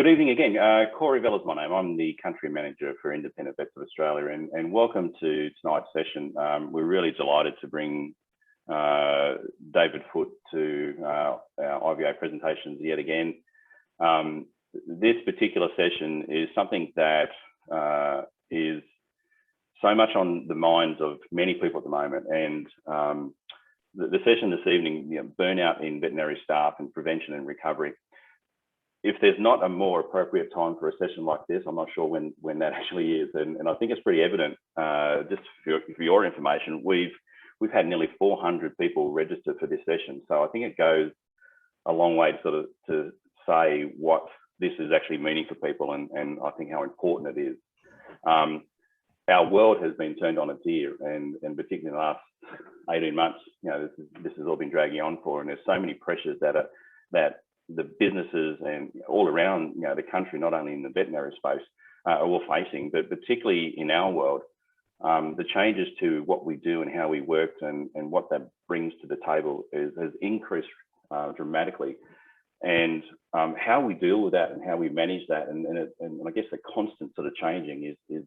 evening again. Corey Vella's my name. I'm the Country Manager for Independent Vets of Australia, and welcome to tonight's session. We're really delighted to bring David Foote to our IVA presentations yet again. This particular session is something that is so much on the minds of many people at the moment, and the session this evening, burnout in veterinary staff and prevention and recovery. If there's not a more appropriate time for a session like this, I'm not sure when that actually is, and I think it's pretty evident. Just for your information, we've had nearly 400 people registered for this session, so I think it goes a long way to say what this is actually meaning for people, and I think how important it is. Our world has been turned on its ear, and particularly in the last 18 months, this has all been dragging on for, and there's so many pressures that the businesses and all around the country, not only in the veterinary space, are all facing, but particularly in our world, the changes to what we do and how we work and what that brings to the table has increased dramatically. And how we deal with that and how we manage that, and I guess the constant sort of changing is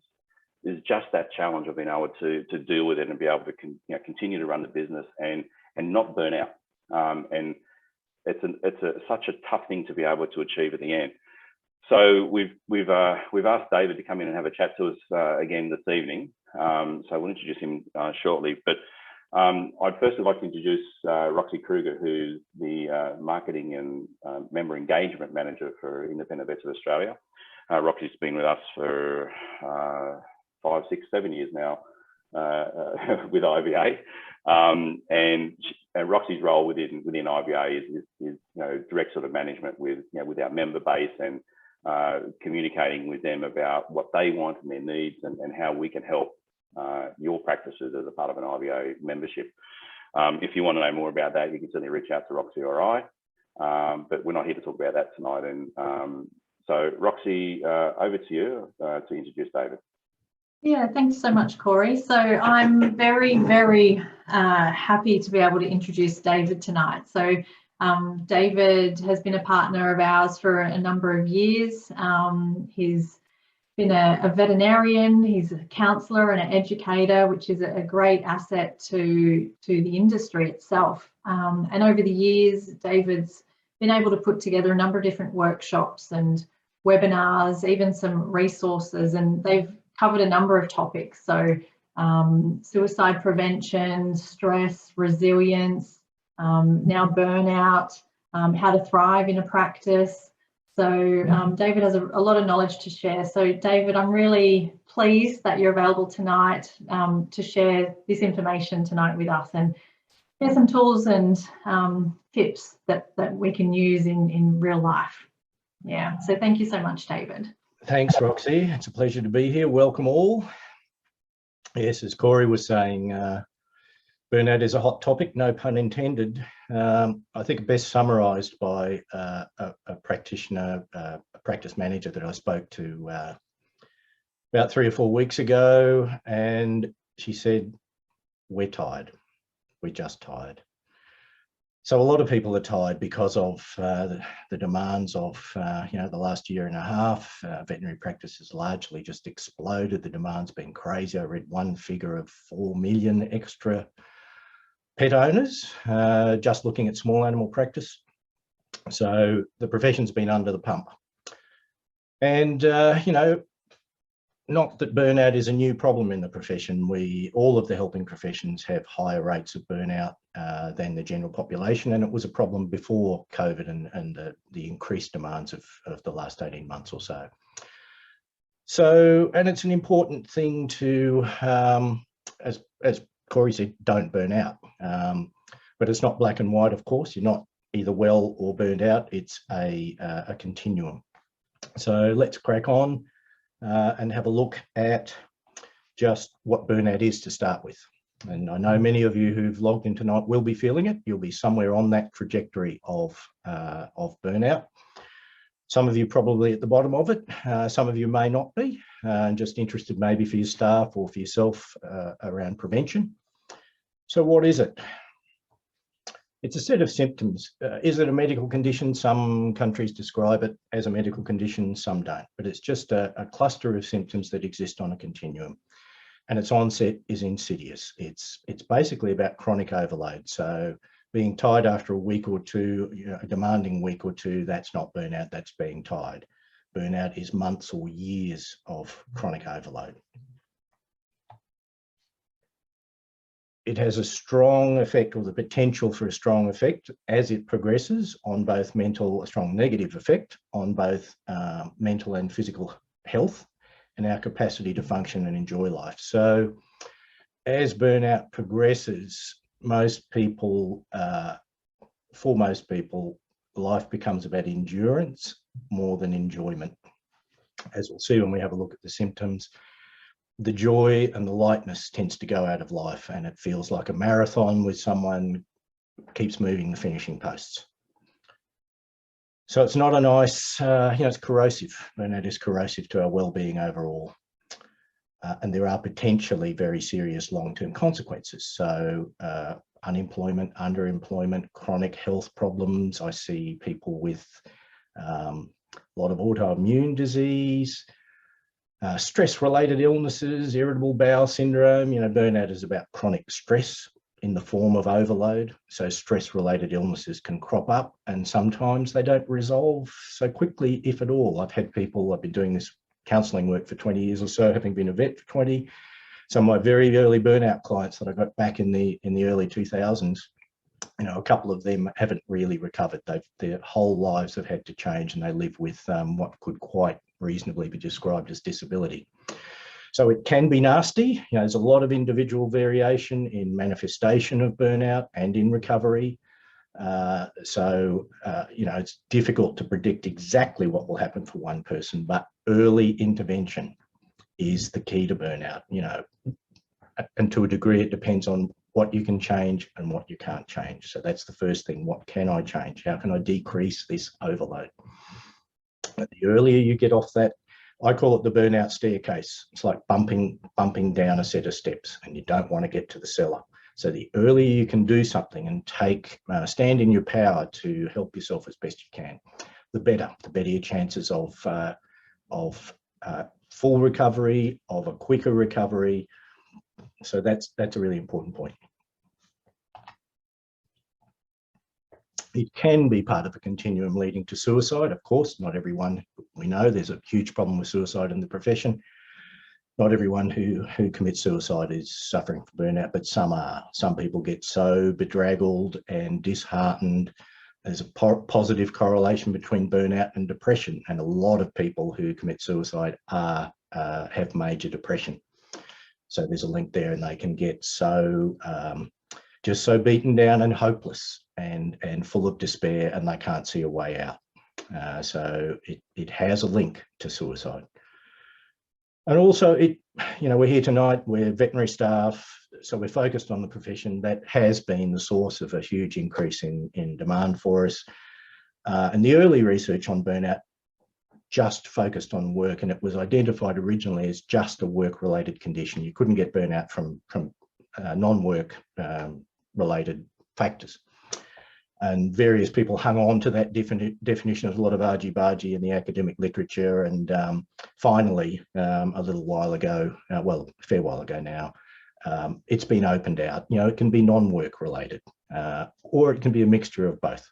just that challenge of being able to deal with it and be able to continue to run the business and not burn out. And it's such a tough thing to be able to achieve at the end. So we've asked David to come in and have a chat to us again this evening. So we'll introduce him shortly. But I'd first like to introduce Roxy Kruger, who's the Marketing and Member Engagement Manager for Independent Vets of Australia. Roxy's been with us for 5, 6, 7 years now with IVA, and Roxy's role within IVA is direct sort of management with our member base and communicating with them about what they want and their needs and how we can help your practices as a part of an IVA membership. If you want to know more about that, you can certainly reach out to Roxy or I, but we're not here to talk about that tonight. And so Roxy, over to you to introduce David. Yeah, thanks so much, Corey. So I'm very, very happy to be able to introduce David tonight. So David has been a partner of ours for a number of years. He's been a veterinarian, he's a counsellor and an educator, which is a great asset to the industry itself. And over the years, David's been able to put together a number of different workshops and webinars, even some resources, and they've covered a number of topics. So suicide prevention, stress, resilience, now burnout, how to thrive in a practice. So David has a lot of knowledge to share. So David, I'm really pleased that you're available tonight to share this information tonight with us and share some tools and tips that we can use in real life. Yeah, so thank you so much, David. Thanks, Roxy. It's a pleasure to be here. Welcome all. Yes, as Corey was saying, burnout is a hot topic, no pun intended. I think best summarised by a practitioner, a practice manager that I spoke to about 3 or 4 weeks ago, and she said, "We're tired. We're just tired." So a lot of people are tired because of the demands of the last year and a half. Veterinary practice has largely just exploded. The demand's been crazy. I read one figure of 4 million extra pet owners just looking at small animal practice. So the profession's been under the pump. And not that burnout is a new problem in the profession. All of the helping professions have higher rates of burnout than the general population, and it was a problem before COVID and the increased demands of the last 18 months or so. So, and it's an important thing to, as Corey said, don't burn out. But it's not black and white, of course. You're not either well or burned out. It's a continuum. So let's crack on and have a look at just what burnout is to start with. And I know many of you who've logged in tonight will be feeling it. You'll be somewhere on that trajectory of burnout. Some of you probably at the bottom of it. Some of you may not be. Just interested maybe for your staff or for yourself around prevention. So what is it? It's a set of symptoms. Is it a medical condition? Some countries describe it as a medical condition, some don't, but it's just a cluster of symptoms that exist on a continuum. And its onset is insidious. It's basically about chronic overload. So being tired after a week or two, a demanding week or two, that's not burnout, that's being tired. Burnout is months or years of chronic overload. It has a strong effect, or the potential for a strong effect as it progresses on both a strong negative effect on both mental and physical health and our capacity to function and enjoy life. So as burnout progresses, for most people, life becomes about endurance more than enjoyment. As we'll see when we have a look at the symptoms, the joy and the lightness tends to go out of life, and it feels like a marathon with someone keeps moving the finishing posts. So it's not a nice, it's corrosive. Burnout is corrosive to our well-being overall. And there are potentially very serious long-term consequences. So unemployment, underemployment, chronic health problems. I see people with a lot of autoimmune disease, stress-related illnesses, irritable bowel syndrome. Burnout is about chronic stress in the form of overload. So stress-related illnesses can crop up, and sometimes they don't resolve so quickly, if at all. I've been doing this counselling work for 20 years or so, having been a vet for 20. Some of my very early burnout clients that I got back in the early 2000s, a couple of them haven't really recovered. Their whole lives have had to change, and they live with what could quite reasonably be described as disability. So it can be nasty. There's a lot of individual variation in manifestation of burnout and in recovery. It's difficult to predict exactly what will happen for one person, but early intervention is the key to burnout. And to a degree, it depends on what you can change and what you can't change. So that's the first thing. What can I change? How can I decrease this overload? But the earlier you get off that, I call it the burnout staircase. It's like bumping down a set of steps, and you don't want to get to the cellar. So the earlier you can do something and stand in your power to help yourself as best you can, the better your chances of full recovery, of a quicker recovery. So that's a really important point. It can be part of a continuum leading to suicide. Of course, not everyone. We know there's a huge problem with suicide in the profession. Not everyone who commits suicide is suffering from burnout, but some are. Some people get so bedraggled and disheartened. There's a positive correlation between burnout and depression, and a lot of people who commit suicide have major depression. So there's a link there, and they can get so just so beaten down and hopeless and full of despair, and they can't see a way out. So it has a link to suicide. And also, we're here tonight, we're veterinary staff, so we're focused on the profession. That has been the source of a huge increase in demand for us. And the early research on burnout just focused on work, and it was identified originally as just a work-related condition. You couldn't get burnout from non-work related factors. And various people hung on to that definition of a lot of argy-bargy in the academic literature. And finally, a little while ago, well, a fair while ago now, it's been opened out. It can be non-work related, or it can be a mixture of both.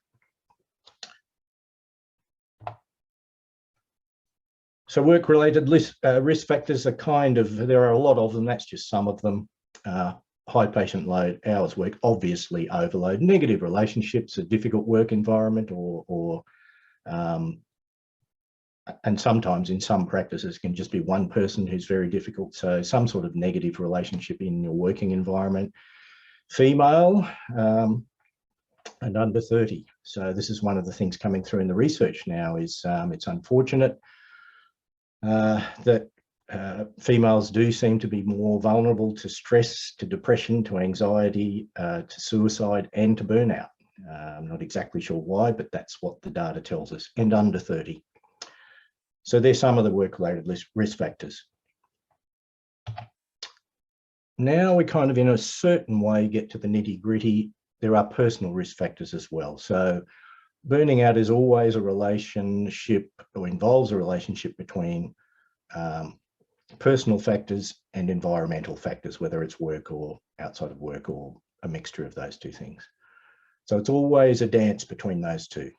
So work-related risk factors are there are a lot of them, that's just some of them. High patient load, hours work, obviously overload, negative relationships, a difficult work environment, and sometimes in some practices can just be one person who's very difficult. So some sort of negative relationship in your working environment. Female and under 30. So this is one of the things coming through in the research now is it's unfortunate that females do seem to be more vulnerable to stress, to depression, to anxiety, to suicide, and to burnout. I'm not exactly sure why, but that's what the data tells us, and under 30. So there's some of the work-related risk factors. Now we kind of, in a certain way, get to the nitty-gritty there are personal risk factors as well. So burning out is always a relationship, or involves a relationship between personal factors and environmental factors, whether it's work or outside of work or a mixture of those two things. So it's always a dance between those two.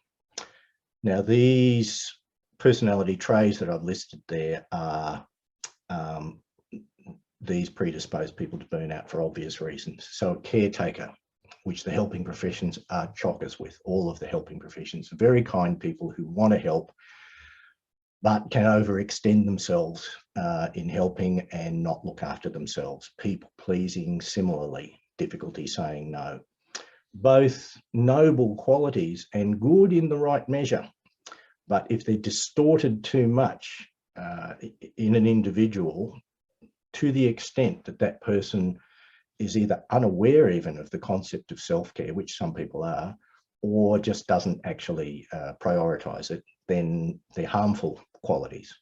Now, these personality traits that I've listed there are these predispose people to burnout for obvious reasons. So a caretaker, which the helping professions are chockers with, all of the helping professions, very kind people who want to help, but can overextend themselves in helping and not look after themselves. People pleasing, similarly, difficulty saying no. Both noble qualities and good in the right measure, but if they're distorted too much in an individual, to the extent that that person is either unaware even of the concept of self-care, which some people are, or just doesn't actually prioritize it, then they're harmful qualities.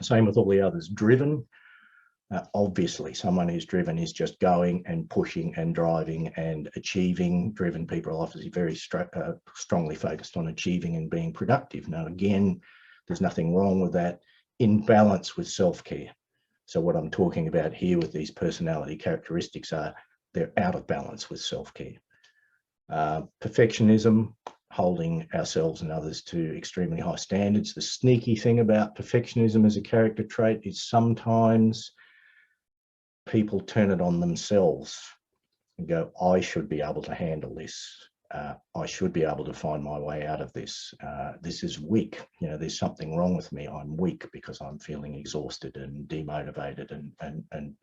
Same with all the others. Driven, obviously someone who's driven is just going and pushing and driving and achieving. Driven people are obviously very strongly focused on achieving and being productive. Now, again, there's nothing wrong with that, in balance with self-care. So what I'm talking about here with these personality characteristics are they're out of balance with self-care. Perfectionism, holding ourselves and others to extremely high standards. The sneaky thing about perfectionism as a character trait is sometimes people turn it on themselves and go, I should be able to handle this. I should be able to find my way out of this. This is weak. You know, there's something wrong with me. I'm weak because I'm feeling exhausted and demotivated and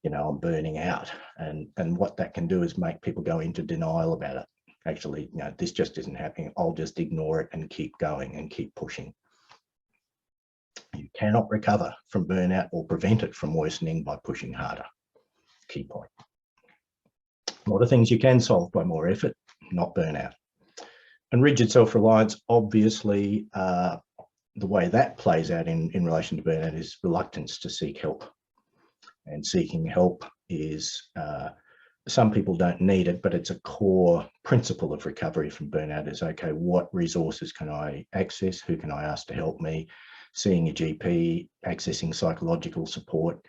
you know, I'm burning out. And what that can do is make people go into denial about it. Actually, you know, this just isn't happening. I'll just ignore it and keep going and keep pushing. You cannot recover from burnout or prevent it from worsening by pushing harder. Key point. A lot of things you can solve by more effort, not burnout. And rigid self-reliance, obviously, the way that plays out in relation to burnout is reluctance to seek help. And seeking help is, some people don't need it, but it's a core principle of recovery from burnout is, okay, what resources can I access? Who can I ask to help me? Seeing a GP, accessing psychological support.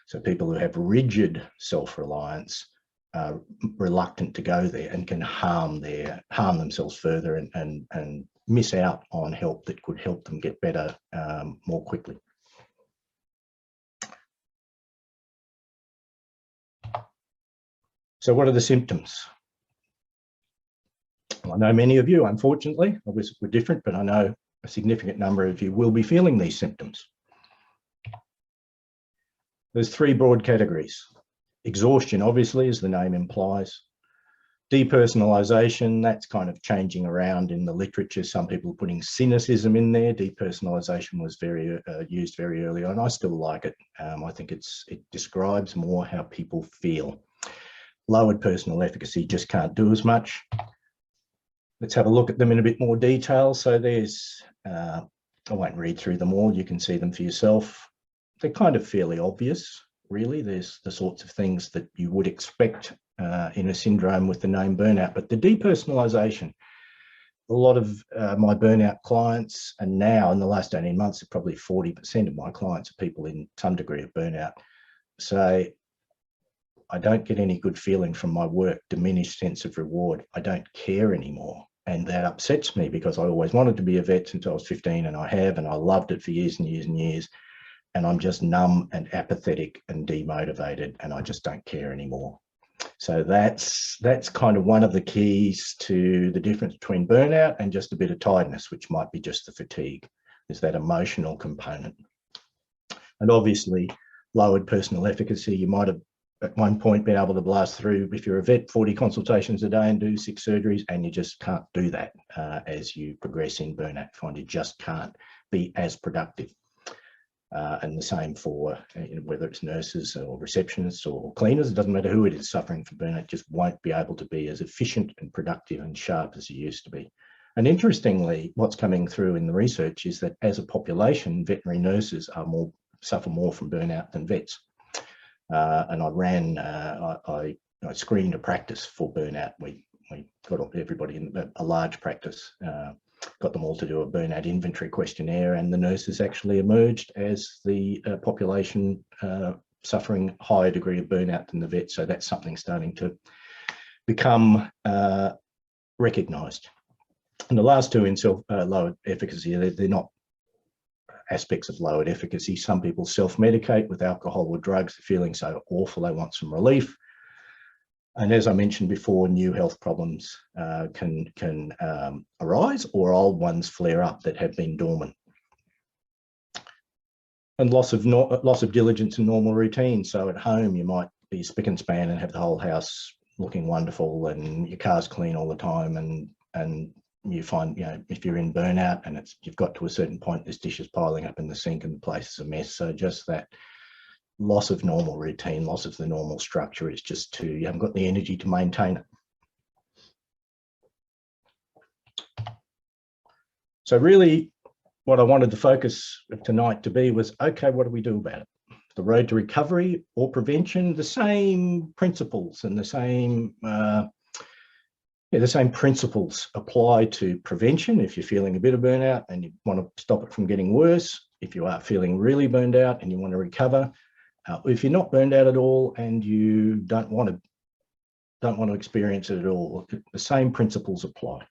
So people who have rigid self-reliance are reluctant to go there and can harm themselves further and miss out on help that could help them get better more quickly. So what are the symptoms? Well, I know many of you, unfortunately, obviously we're different, but I know a significant number of you will be feeling these symptoms. There's three broad categories. Exhaustion, obviously, as the name implies. Depersonalization, that's kind of changing around in the literature. Some people are putting cynicism in there. Depersonalization was used very early on. I still like it. I think it describes more how people feel. Lowered personal efficacy, just can't do as much. Let's have a look at them in a bit more detail. So there's, I won't read through them all. You can see them for yourself. They're kind of fairly obvious, really. There's the sorts of things that you would expect in a syndrome with the name burnout. But the depersonalization, a lot of my burnout clients, and now in the last 18 months, probably 40% of my clients are people in some degree of burnout, say, I don't get any good feeling from my work, diminished sense of reward. I don't care anymore. And that upsets me because I always wanted to be a vet since I was 15 and I loved it for years and years and years. And I'm just numb and apathetic and demotivated and I just don't care anymore. So that's kind of one of the keys to the difference between burnout and just a bit of tiredness, which might be just the fatigue, is that emotional component. And obviously lowered personal efficacy. You might have at one point been able to blast through, if you're a vet, 40 consultations a day and do 6 surgeries, and you just can't do that as you progress in burnout. Find you just can't be as productive. And the same for whether it's nurses or receptionists or cleaners, it doesn't matter who it is suffering from burnout, just won't be able to be as efficient and productive and sharp as you used to be. And interestingly, what's coming through in the research is that as a population, veterinary nurses suffer more from burnout than vets. And I screened a practice for burnout. We got everybody in a large practice, got them all to do a burnout inventory questionnaire, and the nurses actually emerged as the population suffering a higher degree of burnout than the vets. So that's something starting to become recognised. And the last two in lowered efficacy, they're not aspects of lowered efficacy. Some people self-medicate with alcohol or drugs. They're feeling so awful, they want some relief. And as I mentioned before, new health problems can arise, or old ones flare up that have been dormant. And loss of diligence and normal routine. So at home, you might be spick and span and have the whole house looking wonderful, and your car's clean all the time, and you find, if you're in burnout and you've got to a certain point, there's dishes piling up in the sink and the place is a mess. So just that loss of normal routine, loss of the normal structure is just you haven't got the energy to maintain it. So really what I wanted the focus of tonight to be was, okay, what do we do about it? The road to recovery or prevention, the same principles and the same principles apply to prevention. If you're feeling a bit of burnout and you want to stop it from getting worse, if you are feeling really burned out and you want to recover, if you're not burned out at all and you don't want to experience it at all, the same principles apply.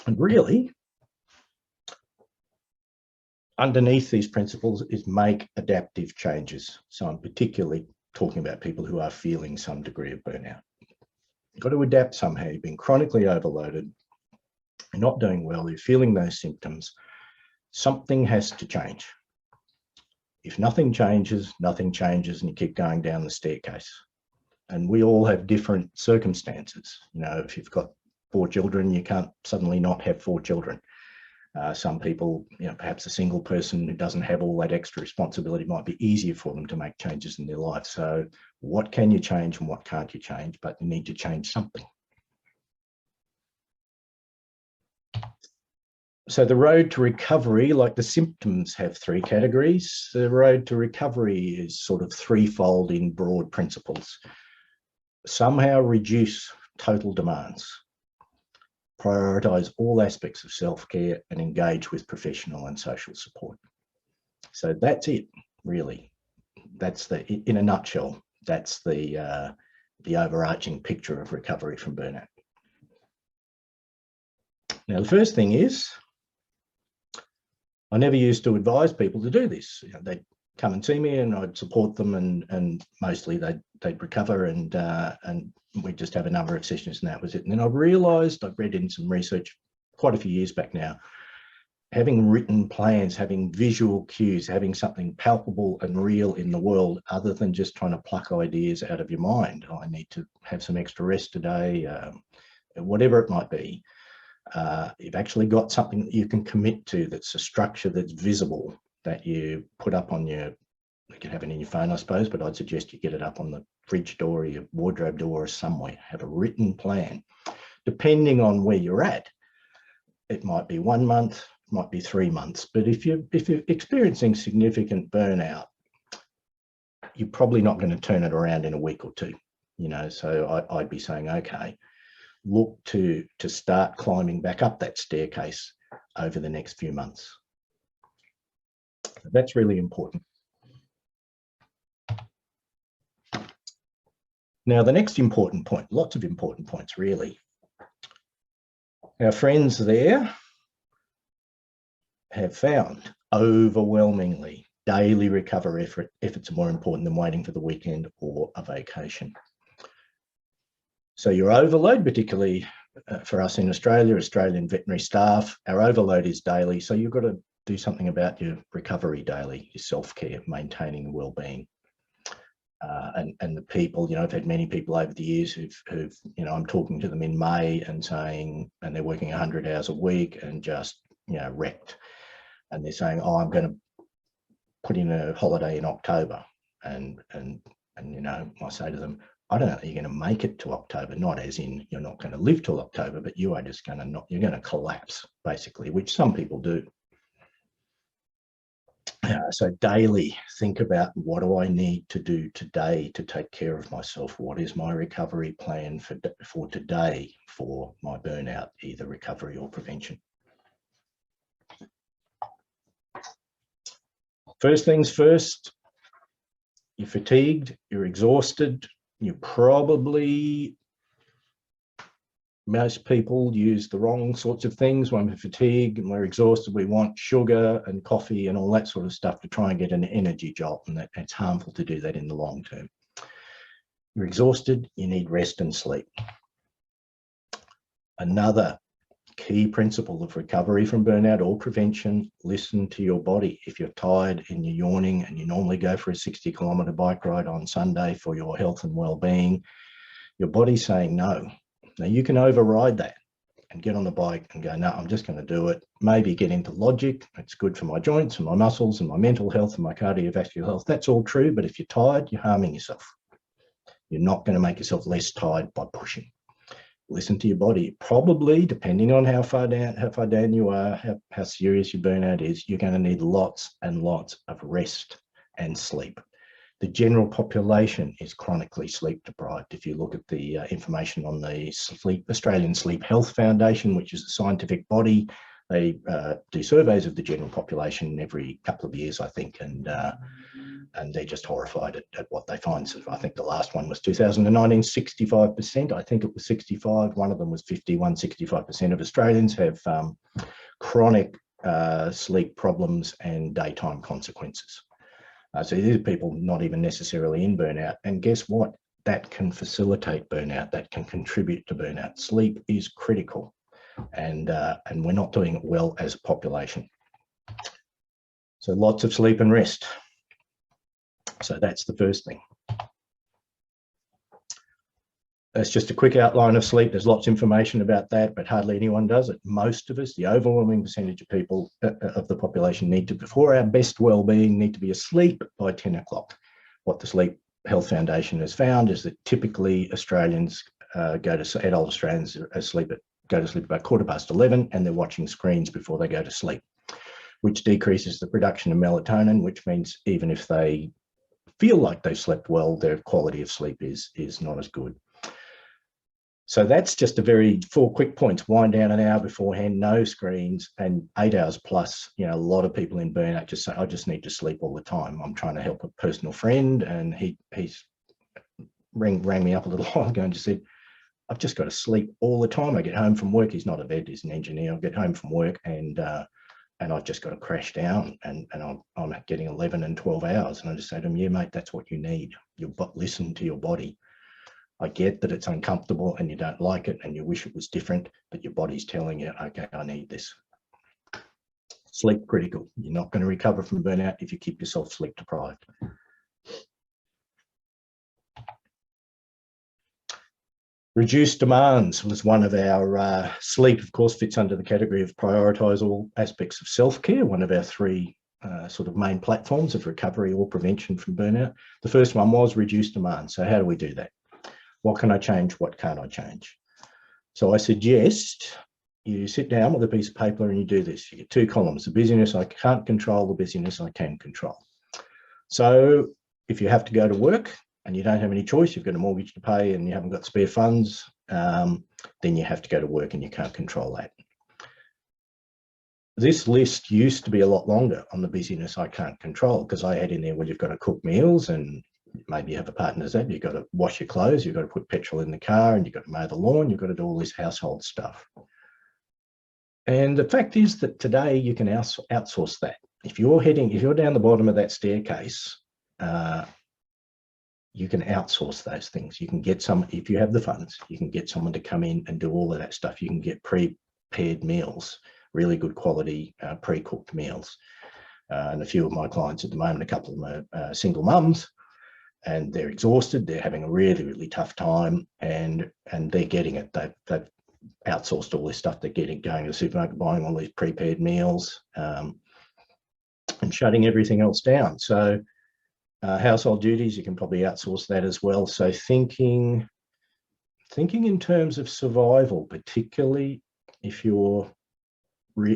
And really, underneath these principles is make adaptive changes. So I'm particularly talking about people who are feeling some degree of burnout. You've got to adapt somehow. You've been chronically overloaded, you're not doing well, you're feeling those symptoms. Something has to change. If nothing changes, and you keep going down the staircase. And we all have different circumstances. If you've got 4 children, you can't suddenly not have 4 children. Some people, perhaps a single person who doesn't have all that extra responsibility, might be easier for them to make changes in their life. So what can you change and what can't you change? But you need to change something. So the road to recovery, like the symptoms have 3 categories. The road to recovery is sort of threefold in broad principles. Somehow reduce total demands. Prioritise all aspects of self-care and engage with professional and social support. So that's it, really. That's in a nutshell, that's the overarching picture of recovery from burnout. Now, the first thing is, I never used to advise people to do this. They'd come and see me and I'd support them, and mostly they'd recover, and we'd just have a number of sessions and that was it. And then I realised, I've read in some research quite a few years back now, having written plans, having visual cues, having something palpable and real in the world other than just trying to pluck ideas out of your mind. I need to have some extra rest today, whatever it might be. You've actually got something that you can commit to, that's a structure that's visible, that you put up on you can have it in your phone, I suppose, but I'd suggest you get it up on the fridge door or your wardrobe door or somewhere. Have a written plan. Depending on where you're at, it might be 1 month, it might be 3 months. But if you're experiencing significant burnout, you're probably not going to turn it around in a week or 2. So I'd be saying, okay, look to start climbing back up that staircase over the next few months. That's really important. Now, the next important point, lots of important points, really. Our friends there have found overwhelmingly daily recovery efforts are more important than waiting for the weekend or a vacation. So your overload, particularly for us in Australia, Australian veterinary staff, our overload is daily. So you've got to do something about your recovery daily, your self-care, maintaining well-being. And the people, I've had many people over the years who've I'm talking to them in May and saying, and they're working 100 hours a week and just, wrecked. And they're saying, oh, I'm going to put in a holiday in October. And I say to them, I don't know that you're going to make it to October, not as in you're not going to live till October, but you are just going to you're going to collapse, basically, which some people do. So daily, think about, what do I need to do today to take care of myself? What is my recovery plan for today for my burnout, either recovery or prevention? First things first, you're fatigued, you're exhausted, you probably, most people use the wrong sorts of things. When we're fatigued and we're exhausted, we want sugar and coffee and all that sort of stuff to try and get an energy jolt, and it's harmful to do that in the long term. You're exhausted, you need rest and sleep. Another key principle of recovery from burnout or prevention, listen to your body. If you're tired and you're yawning and you normally go for a 60-kilometre bike ride on Sunday for your health and well-being, your body's saying no. Now you can override that and get on the bike and go, no, I'm just going to do it. Maybe get into logic. It's good for my joints and my muscles and my mental health and my cardiovascular health. That's all true. But if you're tired, you're harming yourself. You're not going to make yourself less tired by pushing. Listen to your body. Probably, depending on how far down you are, how serious your burnout is, you're going to need lots and lots of rest and sleep. The general population is chronically sleep deprived. If you look at the information on the Australian Sleep Health Foundation, which is a scientific body, they do surveys of the general population every couple of years, I think, and they're just horrified at what they find. So I think the last one was 2019, 65%. I think it was 65. One of them was 51, 65% of Australians have chronic sleep problems and daytime consequences. So these are people not even necessarily in burnout. And guess what? That can facilitate burnout. That can contribute to burnout. Sleep is critical, and we're not doing it well as a population. So lots of sleep and rest. So that's the first thing. That's just a quick outline of sleep. There's lots of information about that, but hardly anyone does it. Most of us, the overwhelming percentage of people of the population for our best well-being, need to be asleep by 10 o'clock. What the Sleep Health Foundation has found is that typically Australians adult Australians go to sleep about 11:15, and they're watching screens before they go to sleep, which decreases the production of melatonin, which means even if they feel like they've slept well, their quality of sleep is not as good. So that's just 4 quick points. Wind down an hour beforehand, no screens, and 8 hours plus. You know, a lot of people in burnout just say, I just need to sleep all the time. I'm trying to help a personal friend, and he's rang me up a little while ago and just said, I've just got to sleep all the time. I get home from work. He's not a vet, he's an engineer. I get home from work and I've just got to crash down, and I'm getting 11 and 12 hours. And I just say to him, yeah, mate, that's what you need. Listen to your body. I get that it's uncomfortable and you don't like it and you wish it was different, but your body's telling you, okay, I need this. Sleep critical. You're not going to recover from burnout if you keep yourself sleep deprived. Reduced demands was one of our sleep, of course, fits under the category of prioritise all aspects of self-care, one of our 3 sort of main platforms of recovery or prevention from burnout. The first one was reduce demand. So how do we do that? What can I change? What can't I change? So I suggest you sit down with a piece of paper and you do this. You get 2 columns, the busyness I can't control, the busyness I can control. So if you have to go to work and you don't have any choice, you've got a mortgage to pay and you haven't got spare funds, then you have to go to work and you can't control that. This list used to be a lot longer on the busyness I can't control, because I had in there, well, you've got to cook meals, and maybe you have a partner that you've got to wash your clothes, you've got to put petrol in the car, and you've got to mow the lawn, you've got to do all this household stuff. And the fact is that today you can outsource that. If you're down the bottom of that staircase, you can outsource those things. You can get if you have the funds, you can get someone to come in and do all of that stuff. You can get prepared meals, really good quality pre-cooked meals. And a few of my clients at the moment, a couple of them are single mums, and they're exhausted. They're having a really, really tough time, and they're getting it. They've outsourced all this stuff. They're going to the supermarket, buying all these prepared meals, and shutting everything else down. So household duties, you can probably outsource that as well. So thinking in terms of survival, particularly if you're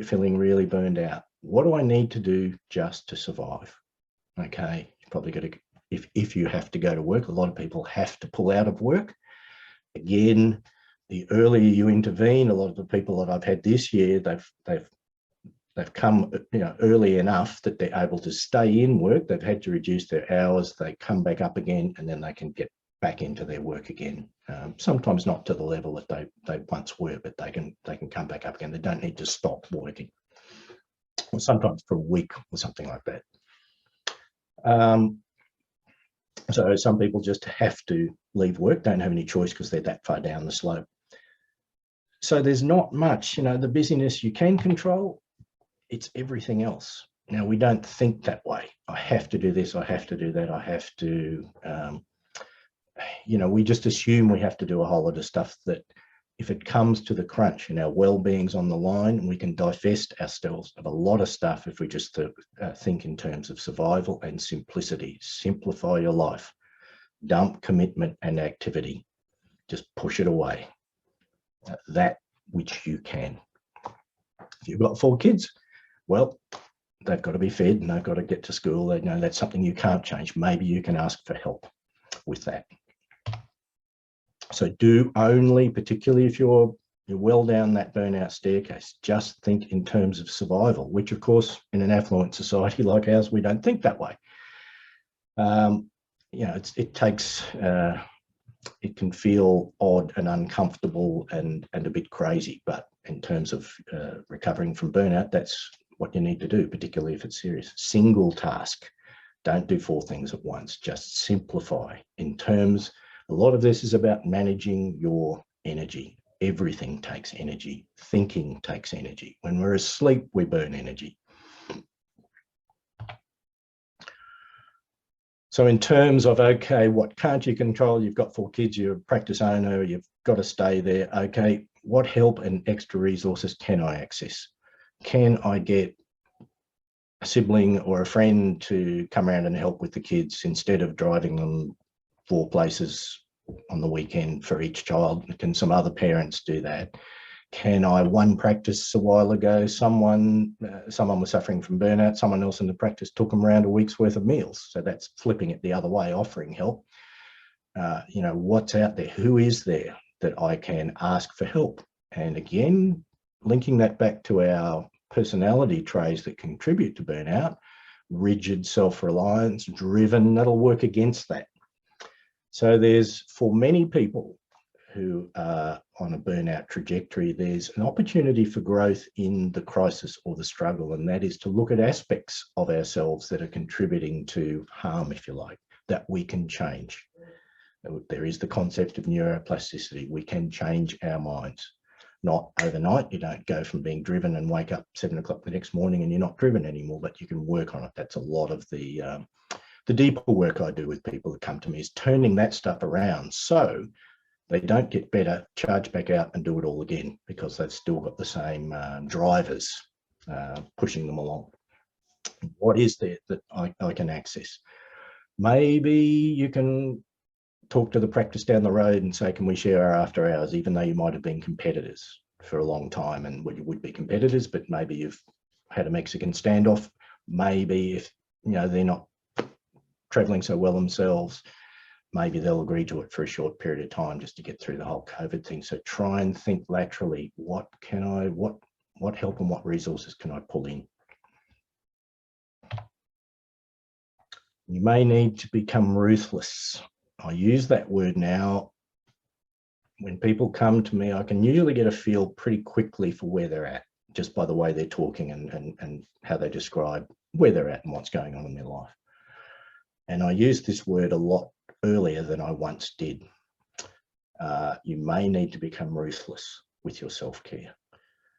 feeling really burned out, what do I need to do just to survive? Okay, you probably got to, if you have to go to work, a lot of people have to pull out of work. Again, the earlier you intervene, a lot of the people that I've had this year, they've come, early enough that they're able to stay in work. They've had to reduce their hours. They come back up again, and then they can get back into their work again. Sometimes not to the level that they once were, but they can come back up again. They don't need to stop working, or sometimes for a week or something like that. So some people just have to leave work, don't have any choice because they're that far down the slope. So there's not much, the busyness you can control, it's everything else. Now, we don't think that way. I have to do this, I have to do that, I have to, we just assume we have to do a whole lot of stuff that if it comes to the crunch and our well-being's on the line, we can divest ourselves of a lot of stuff if we just think in terms of survival and simplicity. Simplify your life. Dump commitment and activity. Just push it away. That which you can. If you've got 4 kids, well, they've got to be fed and they've got to get to school. They know that's something you can't change. Maybe you can ask for help with that. So do only, particularly if you're well down that burnout staircase, just think in terms of survival, which of course in an affluent society like ours, we don't think that way. It takes, it can feel odd and uncomfortable and a bit crazy, but in terms of recovering from burnout, that's what you need to do, particularly if it's serious. Single task. Don't do 4 things at once. Just simplify. In terms, a lot of this is about managing your energy. Everything takes energy. Thinking takes energy. When we're asleep, we burn energy. So in terms of, okay, what can't you control? You've got 4 kids, you're a practice owner, you've got to stay there. Okay, what help and extra resources can I access? Can I get a sibling or a friend to come around and help with the kids instead of driving them 4 places on the weekend for each child? Can some other parents do that? Can I, one practice a while ago, someone was suffering from burnout, someone else in the practice took them around a week's worth of meals. So that's flipping it the other way, offering help. What's out there? Who is there that I can ask for help? And again, linking that back to our personality traits that contribute to burnout, rigid self-reliance, driven, that'll work against that. So there's, for many people who are on a burnout trajectory, there's an opportunity for growth in the crisis or the struggle, and that is to look at aspects of ourselves that are contributing to harm, if you like, that we can change. There is the concept of neuroplasticity. We can change our minds. Not overnight. You don't go from being driven and wake up 7 o'clock the next morning and you're not driven anymore, but you can work on it. That's a lot of the deeper work I do with people that come to me, is turning that stuff around so they don't get better, charge back out and do it all again, because they've still got the same drivers pushing them along. What is there that I can access? Maybe you can talk to the practice down the road and say, can we share our after hours, even though you might have been competitors for a long time, and well, you would be competitors, but maybe you've had a Mexican standoff. Maybe if they're not traveling so well themselves, maybe they'll agree to it for a short period of time just to get through the whole COVID thing. So try and think laterally, what help and what resources can I pull in? You may need to become ruthless. I use that word now. When people come to me, I can usually get a feel pretty quickly for where they're at, just by the way they're talking and how they describe where they're at and what's going on in their life. And I use this word a lot earlier than I once did. You may need to become ruthless with your self-care,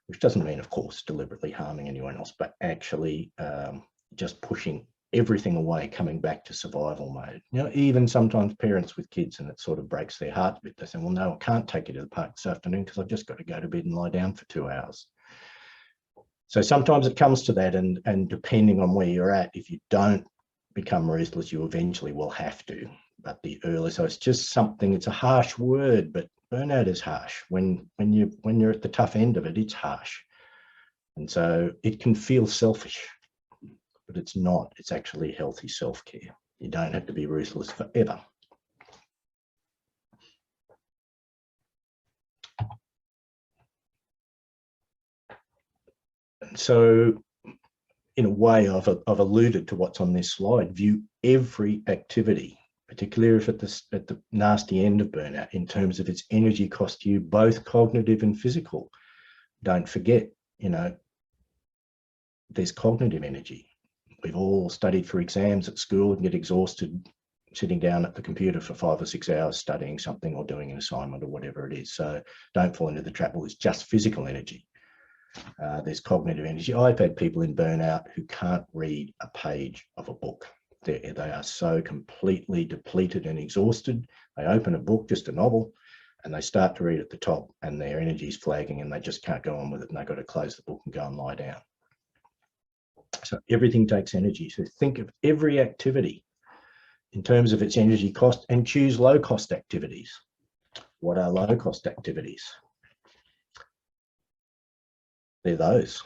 which doesn't mean, of course, deliberately harming anyone else, but actually just pushing everything away, coming back to survival mode. Even sometimes parents with kids, and it sort of breaks their heart a bit. They say, well, no, I can't take you to the park this afternoon because I've just got to go to bed and lie down for 2 hours. So sometimes it comes to that, and depending on where you're at, if you don't become ruthless, you eventually will have to. But the early, so it's just something, it's a harsh word, but burnout is harsh. When you're at the tough end of it, it's harsh. And so it can feel selfish, but it's not. It's actually healthy self-care. You don't have to be ruthless forever. And so in a way, I've alluded to what's on this slide. View every activity, particularly if at the nasty end of burnout, in terms of its energy cost to you, both cognitive and physical. Don't forget, you know, there's cognitive energy. We've all studied for exams at school and get exhausted sitting down at the computer for 5 or 6 hours studying something or doing an assignment or whatever it is. So don't fall into the trap. Well, it's just physical energy. There's cognitive energy. I've had people in burnout who can't read a page of a book. They are so completely depleted and exhausted. They open a book, just a novel, and they start to read at the top and their energy is flagging and they just can't go on with it and they've got to close the book and go and lie down. So everything takes energy. So think of every activity in terms of its energy cost and choose low cost activities. What are low cost activities? They're those.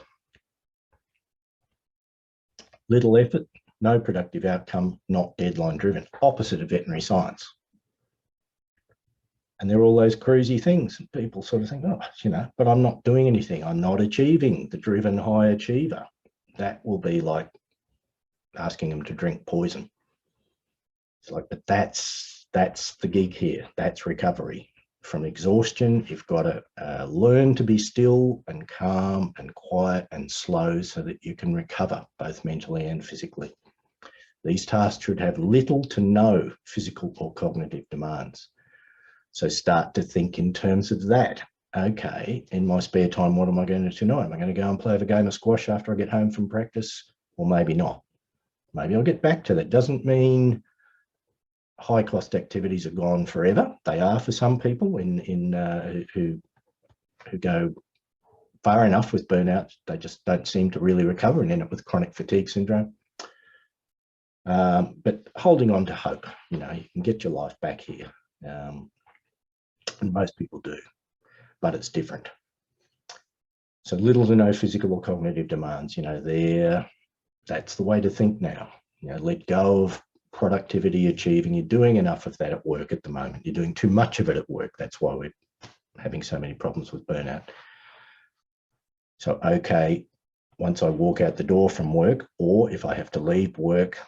Little effort, no productive outcome, not deadline driven. Opposite of veterinary science. And they're all those cruisy things. And people sort of think, oh, you know, but I'm not doing anything. I'm not achieving. The driven high achiever. That will be like asking them to drink poison. It's like, but that's the gig here. That's recovery. From exhaustion, you've got to learn to be still and calm and quiet and slow so that you can recover both mentally and physically. These tasks should have little to no physical or cognitive demands. So start to think in terms of that. Okay, in my spare time, what am I going to do tonight? Am I going to go and play a game of squash after I get home from practice? Or maybe not. Maybe I'll get back to that. Doesn't mean high cost activities are gone forever. They are for some people who go far enough with burnout. They just don't seem to really recover and end up with chronic fatigue syndrome. But holding on to hope, you know, you can get your life back here. And most people do, but it's different. So little to no physical or cognitive demands, you know, that's the way to think now. You know, let go of productivity achieving. You're doing enough of that at work at the moment. You're doing too much of it at work. That's why we're having so many problems with burnout. So, okay, once I walk out the door from work, or if I have to leave work,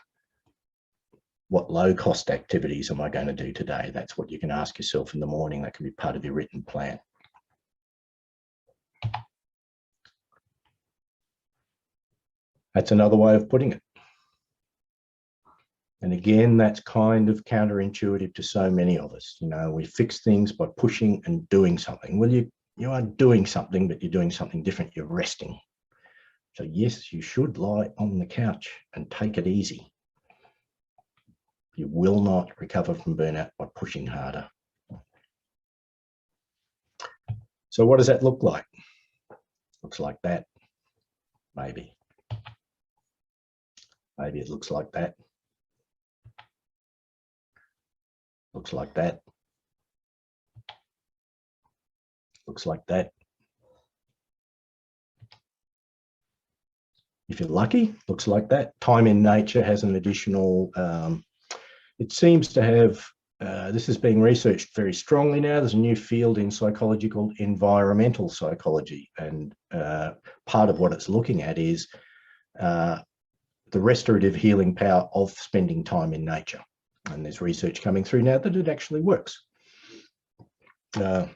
what low cost activities am I going to do today? That's what you can ask yourself in the morning. That can be part of your written plan. That's another way of putting it. And again, that's kind of counterintuitive to so many of us. You know, we fix things by pushing and doing something. Well, you are doing something, but you're doing something different. You're resting. So yes, you should lie on the couch and take it easy. You will not recover from burnout by pushing harder. So what does that look like? Looks like that, maybe. Maybe it looks like that. Looks like that. Looks like that. If you're lucky, looks like that. Time in nature has an additional, it seems to have, this is being researched very strongly now. There's a new field in psychology called environmental psychology. And part of what it's looking at is the restorative healing power of spending time in nature. And there's research coming through now that it actually works. So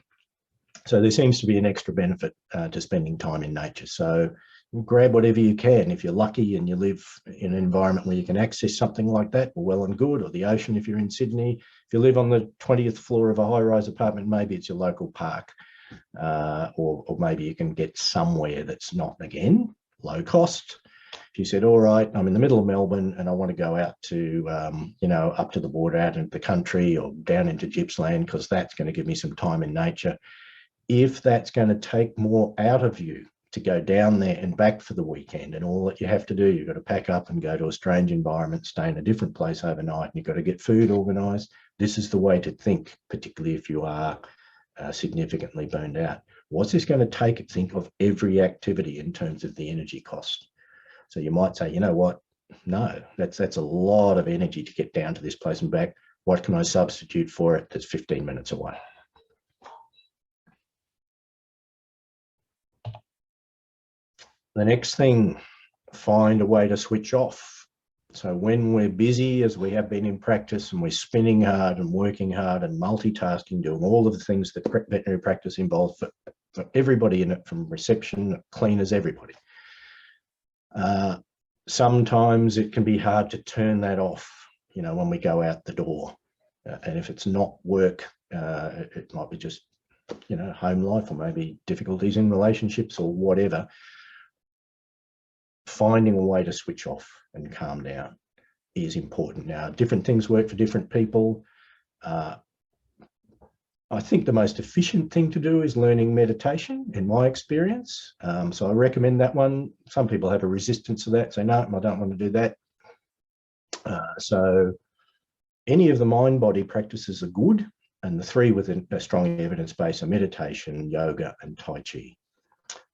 there seems to be an extra benefit to spending time in nature. So grab whatever you can. If you're lucky and you live in an environment where you can access something like that, well and good, or the ocean if you're in Sydney. If you live on the 20th floor of a high-rise apartment, maybe it's your local park, or maybe you can get somewhere that's not, again, low cost. If you said, all right, I'm in the middle of Melbourne and I want to go out to, you know, up to the border, out into the country or down into Gippsland, because that's going to give me some time in nature. If that's going to take more out of you to go down there and back for the weekend, and all that you have to do, you've got to pack up and go to a strange environment, stay in a different place overnight, and you've got to get food organised. This is the way to think, particularly if you are significantly burned out. What's this going to take? Think of every activity in terms of the energy cost. So you might say, you know what? No, that's a lot of energy to get down to this place and back. What can I substitute for it that's 15 minutes away? The next thing, find a way to switch off. So when we're busy, as we have been in practice, and we're spinning hard and working hard and multitasking, doing all of the things that veterinary practice involves for everybody in it, from reception, cleaners, everybody. Sometimes it can be hard to turn that off, you know, when we go out the door. And if it's not work, it might be just, you know, home life, or maybe difficulties in relationships or whatever. Finding a way to switch off and calm down is important. Now, different things work for different people. I think the most efficient thing to do is learning meditation, in my experience. So I recommend that one. Some people have a resistance to that, say, no, I don't want to do that. So any of the mind-body practices are good, and the three with a strong evidence base are meditation, yoga, and Tai Chi.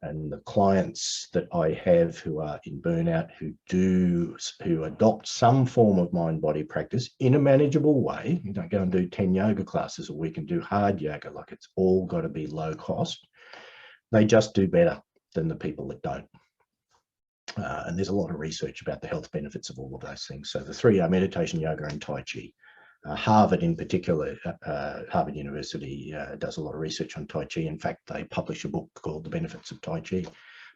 And the clients that I have who are in burnout, who adopt some form of mind-body practice in a manageable way, you don't go and do 10 yoga classes a week and do hard yoga, like it's all got to be low cost. They just do better than the people that don't. And there's a lot of research about the health benefits of all of those things. So the three are meditation, yoga, and Tai Chi. Harvard in particular, Harvard University does a lot of research on Tai Chi. In fact, they publish a book called The Benefits of Tai Chi,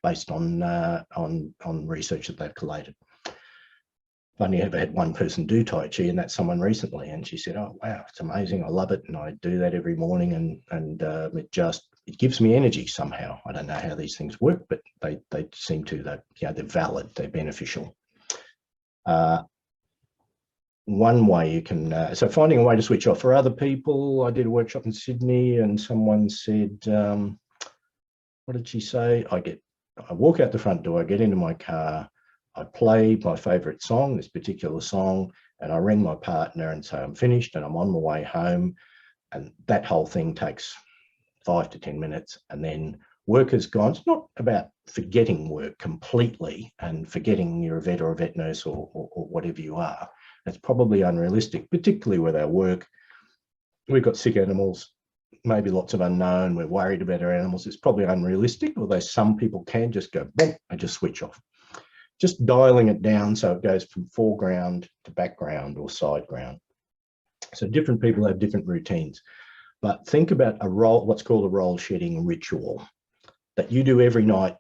based on research that they've collated. I've only ever had one person do Tai Chi, and that's someone recently, and she said, oh wow, it's amazing, I love it, and I do that every morning, and it gives me energy somehow. I don't know how these things work, but they seem to, they're valid, they're beneficial. One way you can, so finding a way to switch off. For other people, I did a workshop in Sydney, and someone said, what did she say? I walk out the front door, I get into my car, I play my favorite song, this particular song, and I ring my partner and say I'm finished and I'm on my way home. And that whole thing takes 5 to 10 minutes, and then work is gone. It's not about forgetting work completely and forgetting you're a vet or a vet nurse or whatever you are. That's probably unrealistic, particularly with our work. We've got sick animals, maybe lots of unknown. We're worried about our animals. It's probably unrealistic, although some people can just go, boom, and just switch off. Just dialing it down so it goes from foreground to background or sideground. So different people have different routines, but think about a role, what's called a role shedding ritual that you do every night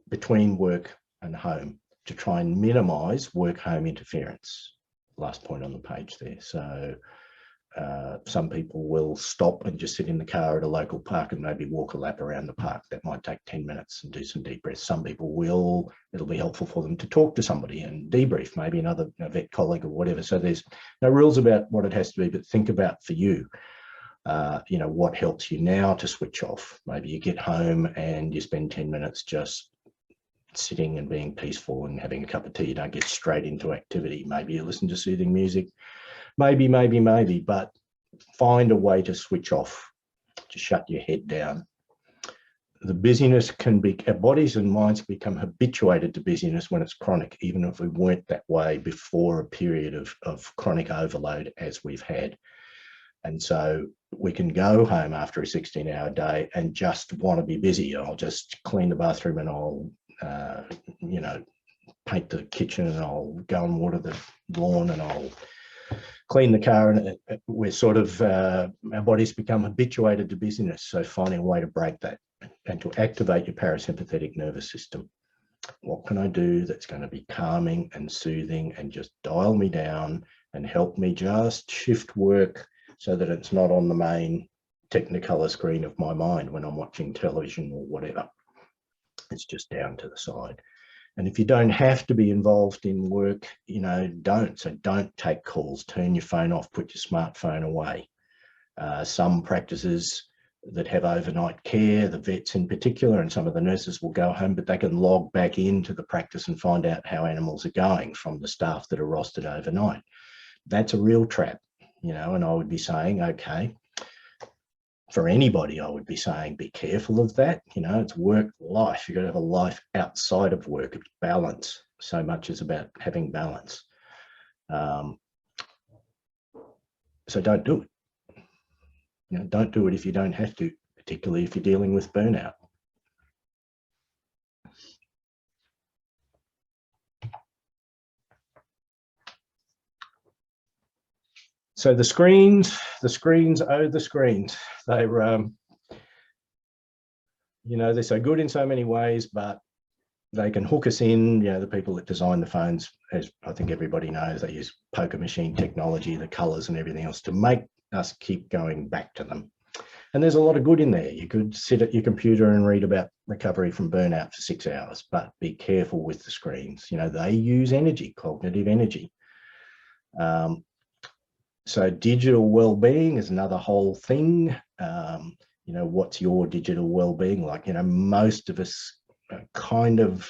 between work and home to try and minimize work-home interference. Last point on the page there. So some people will stop and just sit in the car at a local park and maybe walk a lap around the park. That might take 10 minutes and do some deep breaths. Some people will, it'll be helpful for them to talk to somebody and debrief, maybe another vet colleague or whatever. So there's no rules about what it has to be, but think about for you, you know, what helps you now to switch off. Maybe you get home and you spend 10 minutes just sitting and being peaceful and having a cup of tea. You don't get straight into activity. Maybe you listen to soothing music. Maybe, but find a way to switch off, to shut your head down. The busyness can be, our bodies and minds become habituated to busyness when it's chronic, even if we weren't that way before a period of chronic overload as we've had. And so we can go home after a 16-hour day and just want to be busy. I'll just clean the bathroom and I'll, you know, paint the kitchen and I'll go and water the lawn and I'll clean the car, and we're sort of, our bodies become habituated to busyness. So finding a way to break that and to activate your parasympathetic nervous system. What can I do that's going to be calming and soothing and just dial me down and help me just shift work so that it's not on the main Technicolor screen of my mind when I'm watching television or whatever. It's just down to the side. And if you don't have to be involved in work, you know, don't. So don't take calls, turn your phone off, put your smartphone away. Some practices that have overnight care, the vets in particular, and some of the nurses will go home, but they can log back into the practice and find out how animals are going from the staff that are rostered overnight. That's a real trap, you know, and I would be saying, okay, for anybody, I would be saying be careful of that. You know, it's work life. You've got to have a life outside of work. It's balance. So much is about having balance. So don't do it. You know, don't do it if you don't have to, particularly if you're dealing with burnout. So the screens, the screens. They're, you know, they're so good in so many ways, but they can hook us in. You know, the people that design the phones, as I think everybody knows, they use poker machine technology, the colors and everything else to make us keep going back to them. And there's a lot of good in there. You could sit at your computer and read about recovery from burnout for 6 hours, but be careful with the screens. You know, they use energy, cognitive energy. So digital well-being is another whole thing. You know, what's your digital well-being like? You know, most of us kind of,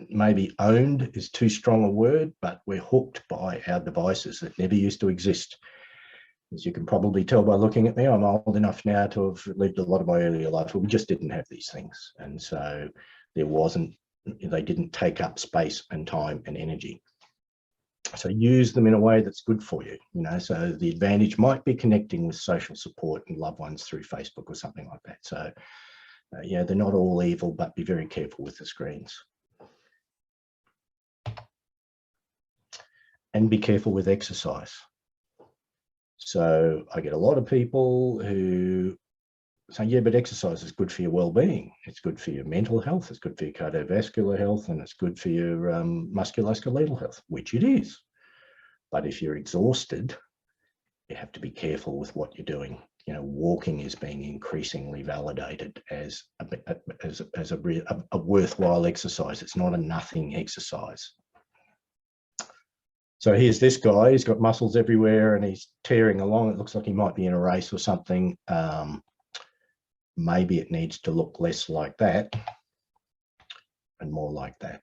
maybe owned is too strong a word, but we're hooked by our devices that never used to exist. As you can probably tell by looking at me, I'm old enough now to have lived a lot of my earlier life where we just didn't have these things. And so they didn't take up space and time and energy. So use them in a way that's good for you, you know. So the advantage might be connecting with social support and loved ones through Facebook or something like that. So yeah, they're not all evil, but be very careful with the screens. And be careful with exercise. So I get a lot of people who say, yeah, but exercise is good for your well-being. It's good for your mental health. It's good for your cardiovascular health, and it's good for your musculoskeletal health, which it is. But if you're exhausted, you have to be careful with what you're doing. You know, walking is being increasingly validated as a worthwhile exercise. It's not a nothing exercise. So here's this guy, he's got muscles everywhere and he's tearing along. It looks like he might be in a race or something. Maybe it needs to look less like that and more like that.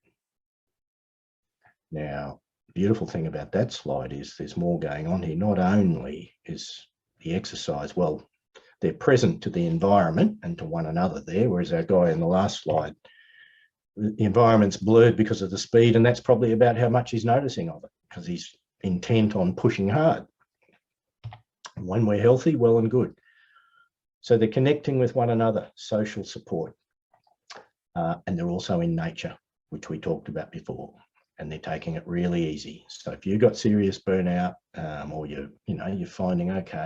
Now, the beautiful thing about that slide is there's more going on here. Not only is the exercise, well, they're present to the environment and to one another there, whereas our guy in the last slide, the environment's blurred because of the speed, and that's probably about how much he's noticing of it, because he's intent on pushing hard. When we're healthy, well and good. So they're connecting with one another, social support, and they're also in nature, which we talked about before, and they're taking it really easy. So if you've got serious burnout, or you're finding, okay,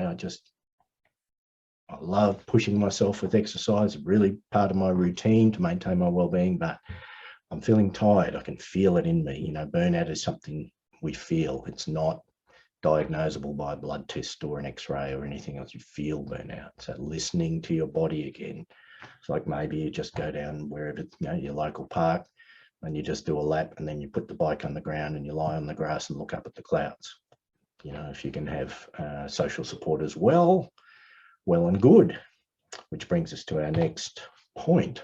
I love pushing myself with exercise, really part of my routine to maintain my well-being, but I'm feeling tired. I can feel it in me. You know, burnout is something we feel. It's not diagnosable by a blood test or an x-ray or anything else. You feel burnout. So listening to your body again. It's like maybe you just go down wherever, you know, your local park, and you just do a lap, and then you put the bike on the ground and you lie on the grass and look up at the clouds. You know, if you can have social support as well and good, which brings us to our next point.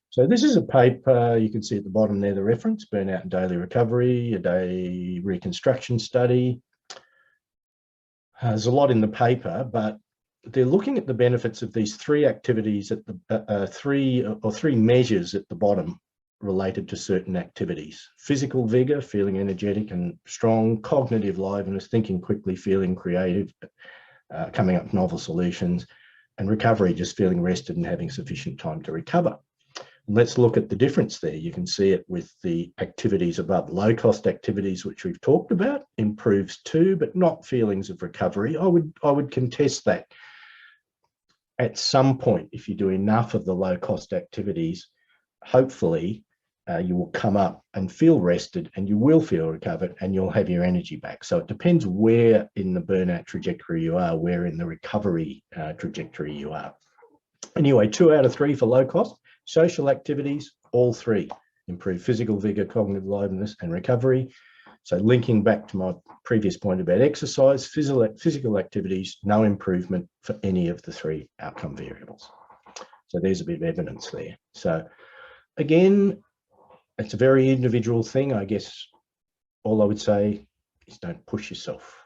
So this is a paper, you can see at the bottom there, the reference, Burnout and Daily Recovery, a day reconstruction study. There's a lot in the paper, but they're looking at the benefits of these three activities at the three measures at the bottom related to certain activities: physical vigor, feeling energetic and strong; cognitive liveliness, thinking quickly, feeling creative, coming up with novel solutions; and recovery, just feeling rested and having sufficient time to recover. Let's look at the difference there. You can see it with the activities above. Low cost activities, which we've talked about, improves too, but not feelings of recovery. I would contest that. At some point, if you do enough of the low cost activities, hopefully you will come up and feel rested, and you will feel recovered, and you'll have your energy back. So it depends where in the burnout trajectory you are, where in the recovery trajectory you are. Anyway, 2 out of 3 for low cost. Social activities, all 3 improve physical vigor, cognitive liveliness, and recovery. So linking back to my previous point about exercise, physical activities, no improvement for any of the 3 outcome variables. So there's a bit of evidence there. So again, it's a very individual thing. I guess all I would say is don't push yourself.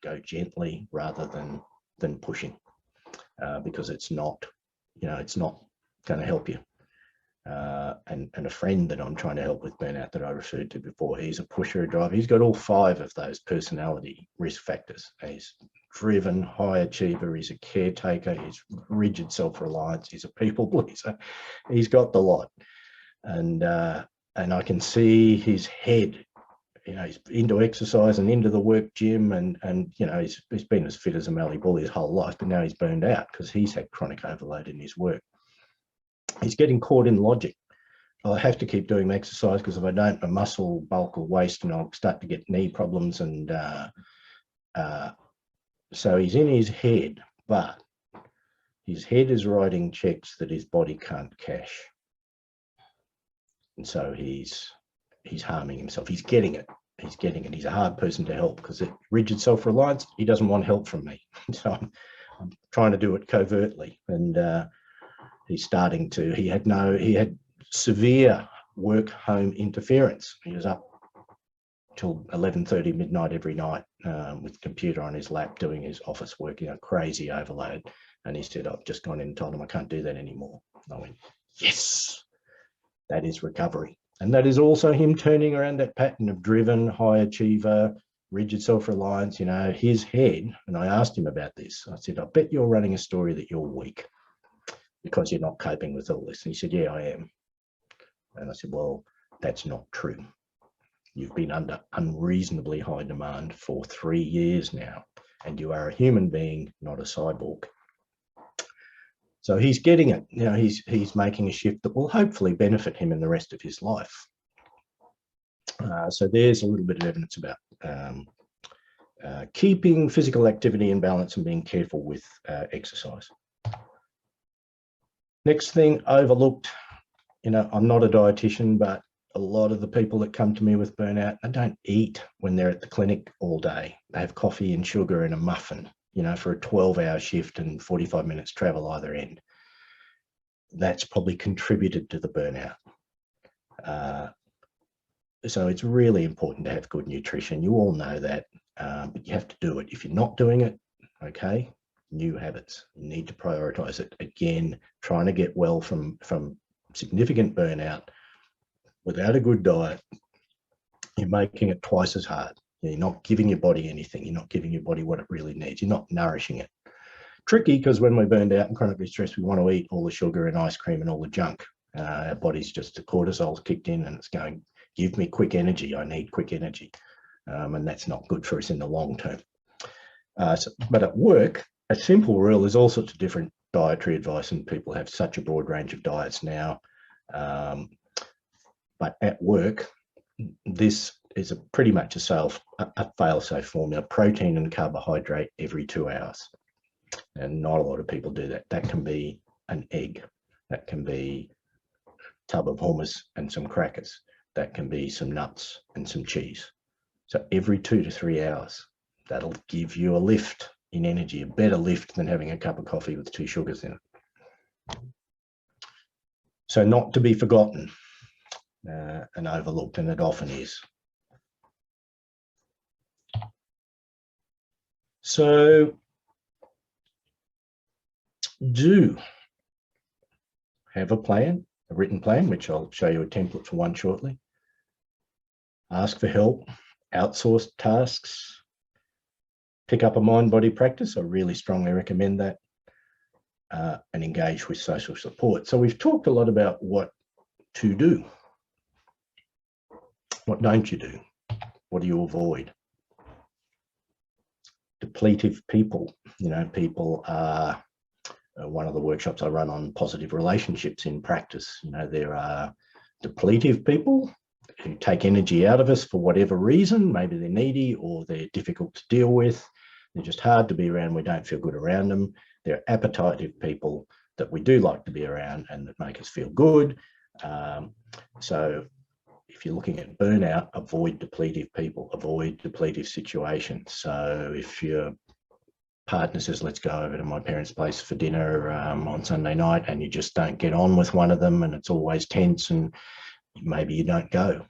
Go gently rather than than pushing, because it's not, it's not going to help you. And a friend that I'm trying to help with burnout that I referred to before, he's a pusher, a driver. He's got all 5 of those personality risk factors. He's driven, high achiever, he's a caretaker, he's rigid self-reliance, he's a people pleaser. He's got the lot. And I can see his head, he's into exercise and into the work gym, and he's been as fit as a mallee bull his whole life, but now he's burned out because he's had chronic overload in his work. He's getting caught in logic. I have to keep doing exercise because if I don't, my muscle bulk will waste and I'll start to get knee problems. And so he's in his head, but his head is writing checks that his body can't cash. And so he's harming himself. He's getting it. He's a hard person to help because rigid self-reliance, he doesn't want help from me. So I'm trying to do it covertly. And he's starting to, he had severe work home interference. He was up till 11:30 midnight every night with the computer on his lap doing his office work, crazy overload. And he said, I've just gone in and told him I can't do that anymore. I went, yes, that is recovery. And that is also him turning around that pattern of driven, high achiever, rigid self-reliance, his head. And I asked him about this. I said, I bet you're running a story that you're weak because you're not coping with all this. And he said, yeah, I am. And I said, well, that's not true. You've been under unreasonably high demand for 3 years now, and you are a human being, not a cyborg. So he's getting it. He's making a shift that will hopefully benefit him in the rest of his life. So there's a little bit of evidence about keeping physical activity in balance and being careful with exercise. Next thing, overlooked. I'm not a dietitian, but a lot of the people that come to me with burnout, they don't eat when they're at the clinic all day. They have coffee and sugar and a muffin, for a 12-hour shift and 45 minutes travel either end. That's probably contributed to the burnout. So it's really important to have good nutrition. You all know that, but you have to do it. If you're not doing it, okay, new habits. You need to prioritize it. Again, trying to get well from significant burnout without a good diet, you're making it twice as hard. You're not giving your body anything. You're not giving your body what it really needs. You're not nourishing it. Tricky, because when we're burned out and chronically stressed, we want to eat all the sugar and ice cream and all the junk. Our body's just, the cortisol's kicked in and it's going, give me quick energy. I need quick energy. And that's not good for us in the long term. But at work, a simple rule, there's all sorts of different dietary advice, and people have such a broad range of diets now. But at work, this is pretty much a fail-safe formula: protein and carbohydrate every 2 hours. And not a lot of people do that. That can be an egg. That can be a tub of hummus and some crackers. That can be some nuts and some cheese. So every 2 to 3 hours, that'll give you a lift in energy, a better lift than having a cup of coffee with 2 sugars in it. So not to be forgotten and overlooked, and it often is. So do have a plan, a written plan, which I'll show you a template for one shortly. Ask for help, outsource tasks, pick up a mind-body practice. I really strongly recommend that, and engage with social support. So we've talked a lot about what to do. What don't you do? What do you avoid? Depletive people. People are one of the workshops I run on positive relationships in practice. There are depletive people who take energy out of us for whatever reason. Maybe they're needy or they're difficult to deal with. They're just hard to be around. We don't feel good around them. There are appetitive people that we do like to be around and that make us feel good. So if you're looking at burnout, avoid depletive people, avoid depletive situations. So if your partner says, let's go over to my parents' place for dinner on Sunday night, and you just don't get on with one of them and it's always tense, and maybe you don't go.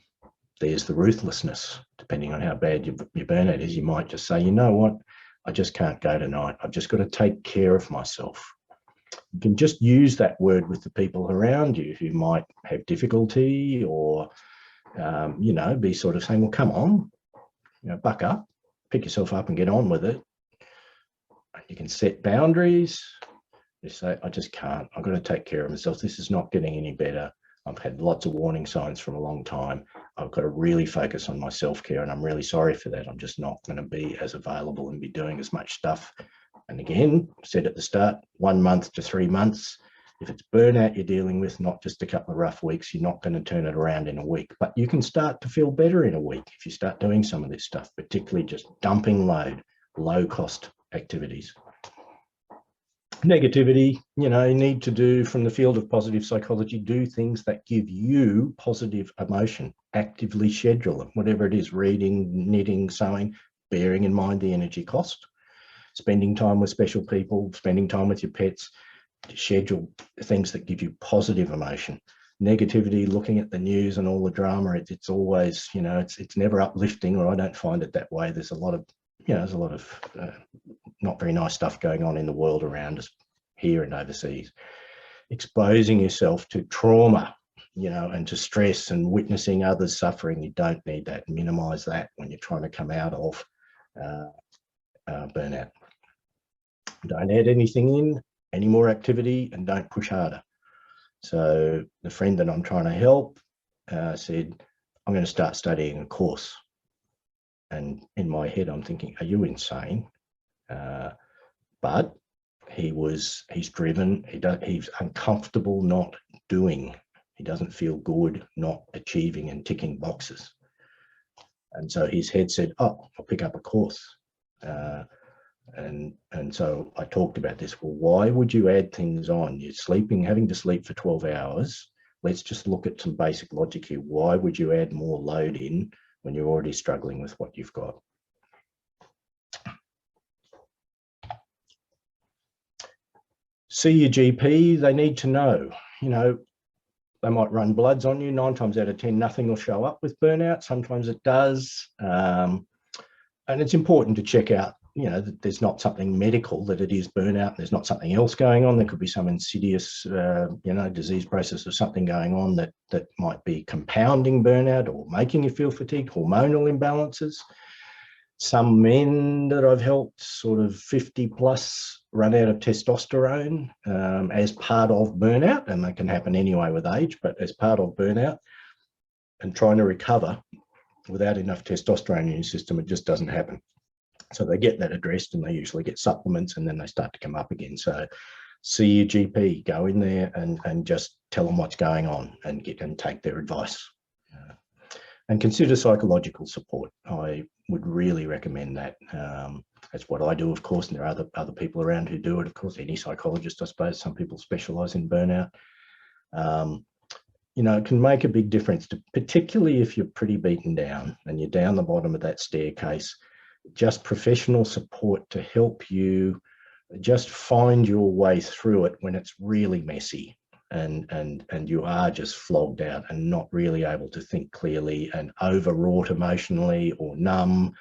There's the ruthlessness. Depending on how bad your burnout is, you might just say, you know what, I just can't go tonight. I've just got to take care of myself. You can just use that word with the people around you who might have difficulty, or, you know, be sort of saying, well, come on, you know, buck up, pick yourself up and get on with it. You can set boundaries. You say, I just can't. I've got to take care of myself. This is not getting any better. I've had lots of warning signs from a long time. I've got to really focus on my self-care, and I'm really sorry for that. I'm just not going to be as available and be doing as much stuff. And again, said at the start, 1 month to 3 months. If it's burnout you're dealing with, not just a couple of rough weeks, you're not going to turn it around in a week. But you can start to feel better in a week if you start doing some of this stuff, particularly just dumping load, low-cost activities. Negativity, you know, you need to do, from the field of positive psychology, do things that give you positive emotion. Actively schedule them, whatever it is, reading, knitting, sewing, bearing in mind the energy cost, spending time with special people, spending time with your pets. Schedule things that give you positive emotion. Negativity, looking at the news and all the drama, it's always, you know, it's never uplifting, or I don't find it that way. There's a lot of, you know, there's a lot of not very nice stuff going on in the world around us, here and overseas. Exposing yourself to trauma, you know, and to stress and witnessing others suffering, you don't need that. Minimize that when you're trying to come out of burnout. Don't add anything in, any more activity, and don't push harder. So the friend that I'm trying to help said, I'm going to start studying a course. And in my head, I'm thinking, are you insane? But he's driven, he's uncomfortable not doing. He doesn't feel good not achieving and ticking boxes. And so his head said, oh, I'll pick up a course. And so I talked about this. Well, why would you add things on? You're sleeping, having to sleep for 12 hours. Let's just look at some basic logic here. Why would you add more load in when you're already struggling with what you've got? See your GP. They need to know, you know, they might run bloods on you. 9 times out of 10, nothing will show up with burnout. Sometimes it does. And it's important to check out, you know, that there's not something medical, that it is burnout. There's not something else going on. There could be some insidious, you know, disease process or something going on that might be compounding burnout or making you feel fatigued, hormonal imbalances. Some men that I've helped, sort of 50 plus, run out of testosterone as part of burnout, and that can happen anyway with age, but as part of burnout, and trying to recover without enough testosterone in your system, it just doesn't happen. So they get that addressed, and they usually get supplements, and then they start to come up again. So see your GP, go in there and just tell them what's going on and take their advice. And consider psychological support. I would really recommend that. That's what I do, of course, and there are other people around who do it. Of course, any psychologist, I suppose. Some people specialize in burnout. You know, it can make a big difference, particularly if you're pretty beaten down and you're down the bottom of that staircase. Just professional support to help you just find your way through it when it's really messy and you are just flogged out and not really able to think clearly and overwrought emotionally or numb.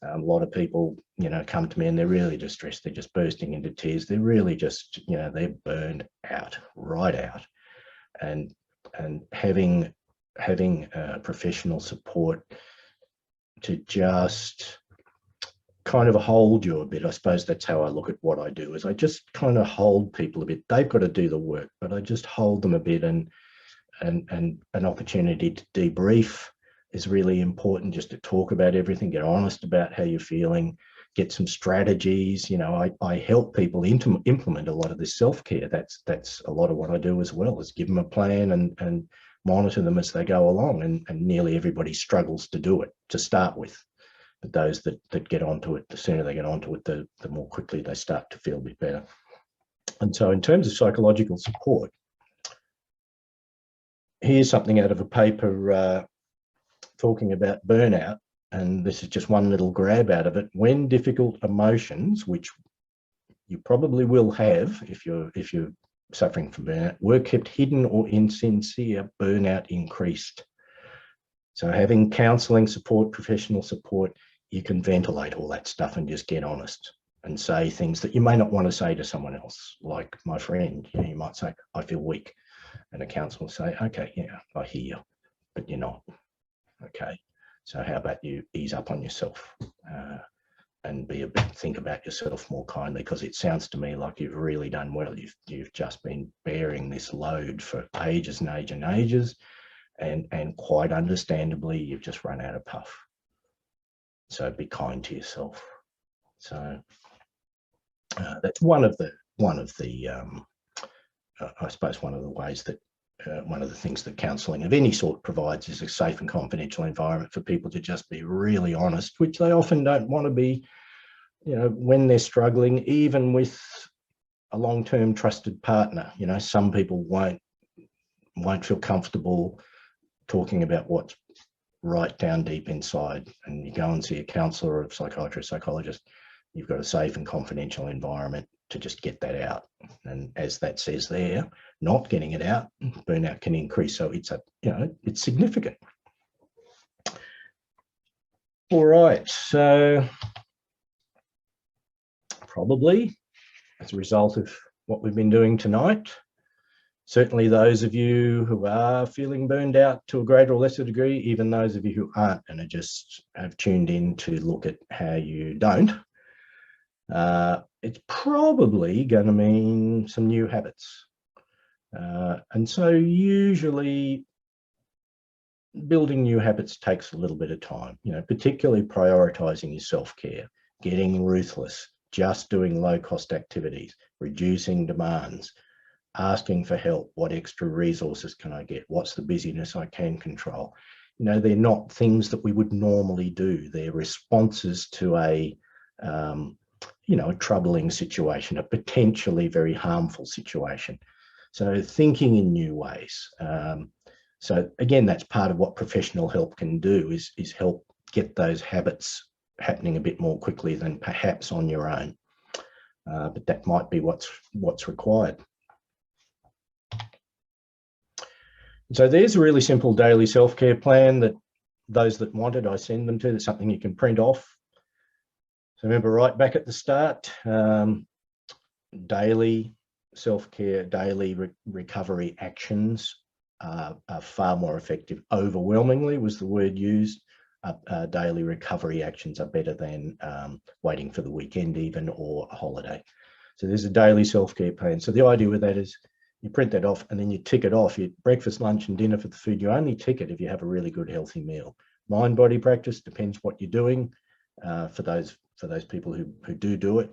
A lot of people, you know, come to me and they're really distressed. They're just bursting into tears. They're really just, you know, they're burned out, right out. And having professional support to just kind of hold you a bit. I suppose that's how I look at what I do, is I just kind of hold people a bit. They've got to do the work, but I just hold them a bit, and an opportunity to debrief is really important, just to talk about everything, get honest about how you're feeling, get some strategies. You know, I help people implement a lot of this self-care. That's a lot of what I do as well, is give them a plan and monitor them as they go along, and nearly everybody struggles to do it to start with. But those that get onto it, the sooner they get onto it, the more quickly they start to feel a bit better. And so in terms of psychological support, here's something out of a paper talking about burnout, and this is just one little grab out of it. When difficult emotions, which you probably will have if you're suffering from burnout, were kept hidden or insincere, burnout increased. So having counselling support, professional support, you can ventilate all that stuff and just get honest and say things that you may not want to say to someone else. Like my friend, you might say, I feel weak. And a counsellor will say, okay, yeah, I hear you, but you're not. Okay, so how about you ease up on yourself and think about yourself more kindly, because it sounds to me like you've really done well. You've just been bearing this load for ages and ages and ages, and quite understandably, you've just run out of puff. So be kind to yourself. So that's one of the I suppose one of the ways that one of the things that counselling of any sort provides is a safe and confidential environment for people to just be really honest, which they often don't want to be, when they're struggling, even with a long-term trusted partner. Some people won't feel comfortable talking about what's right down deep inside. And you go and see a counsellor or a psychiatrist, psychologist, you've got a safe and confidential environment to just get that out. And as that says there, not getting it out, burnout can increase. So it's significant. All right, so probably as a result of what we've been doing tonight, certainly those of you who are feeling burned out to a greater or lesser degree, even those of you who aren't and are just have tuned in to look at how you don't, it's probably going to mean some new habits. And so usually building new habits takes a little bit of time, particularly prioritizing your self-care, getting ruthless, just doing low-cost activities, reducing demands, asking for help. What extra resources can I get? What's the busyness I can control? They're not things that we would normally do. They're responses to a troubling situation, a potentially very harmful situation. So thinking in new ways. So again, that's part of what professional help can do, is help get those habits happening a bit more quickly than perhaps on your own. But that might be what's required. So there's a really simple daily self-care plan that those that want it, I send them to. There's something you can print off. So remember, right back at the start, daily self-care, daily recovery actions are far more effective. Overwhelmingly was the word used. Daily recovery actions are better than waiting for the weekend even, or a holiday. So there's a daily self-care plan. So the idea with that is you print that off and then you tick it off. Your breakfast, lunch and dinner for the food, you only tick it if you have a really good healthy meal. Mind-body practice depends what you're doing. For those people who do it.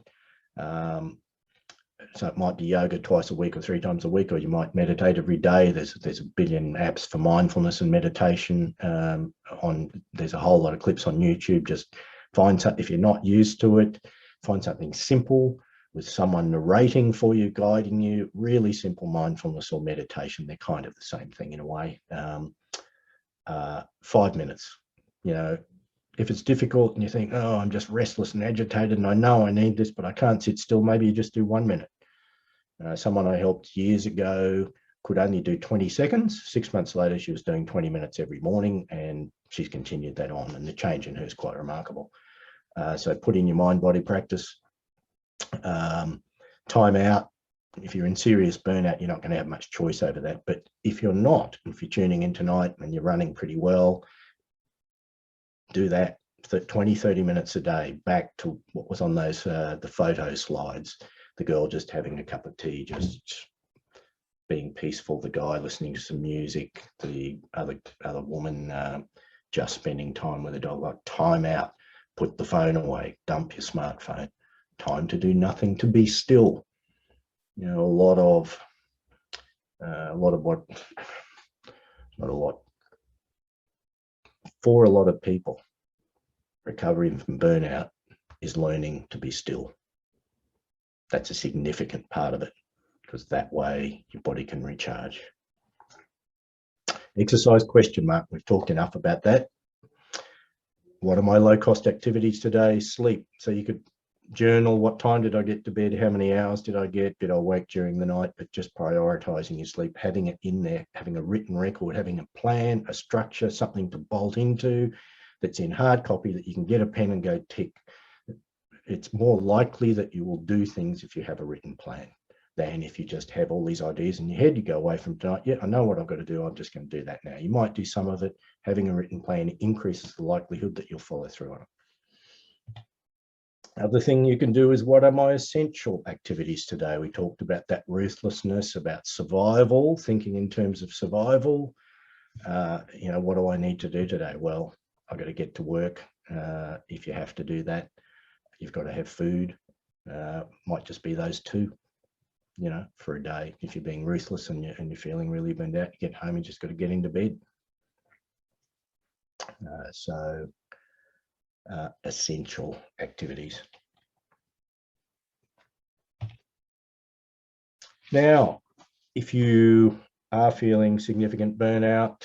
So it might be yoga twice a week or 3 times a week, or you might meditate every day. There's a billion apps for mindfulness and meditation. There's a whole lot of clips on YouTube. Just find something, if you're not used to it, find something simple with someone narrating for you, guiding you. Really simple mindfulness or meditation. They're kind of the same thing in a way. 5 minutes, If it's difficult and you think, oh, I'm just restless and agitated and I know I need this, but I can't sit still, maybe you just do 1 minute. Someone I helped years ago could only do 20 seconds. 6 months later, she was doing 20 minutes every morning, and she's continued that on, and the change in her is quite remarkable. So put in your mind-body practice. Time out. If you're in serious burnout, you're not going to have much choice over that. But if you're not, if you're tuning in tonight and you're running pretty well, do that for 20, 30 minutes a day. Back to what was on those the photo slides. The girl just having a cup of tea, just being peaceful. The guy listening to some music. The other woman just spending time with a dog. Like, time out. Put the phone away. Dump your smartphone. Time to do nothing, to be still. A lot of what, not a lot. For a lot of people, recovering from burnout is learning to be still. That's a significant part of it, because that way your body can recharge. Exercise question mark. We've talked enough about that. What are my low-cost activities today? Sleep. So you could journal, what time did I get to bed? How many hours did I get? Did I wake during the night? But just prioritizing your sleep, having it in there, having a written record, having a plan, a structure, something to bolt into. that's in hard copy that you can get a pen and go tick. It's more likely that you will do things if you have a written plan than if you just have all these ideas in your head. You go away from tonight, yeah, I know what I've got to do, I'm just going to do that now. You might do some of it. Having a written plan increases the likelihood that you'll follow through on it. Other thing you can do is, what are my essential activities today? We talked about that ruthlessness, about survival, thinking in terms of survival. You know, what do I need to do today? Well, I've got to get to work. If you have to do that, you've got to have food. Might just be those two, you know, for a day. If you're being ruthless and you're feeling really burned out, you get home, you just got to get into bed. Essential activities. Now, if you are feeling significant burnout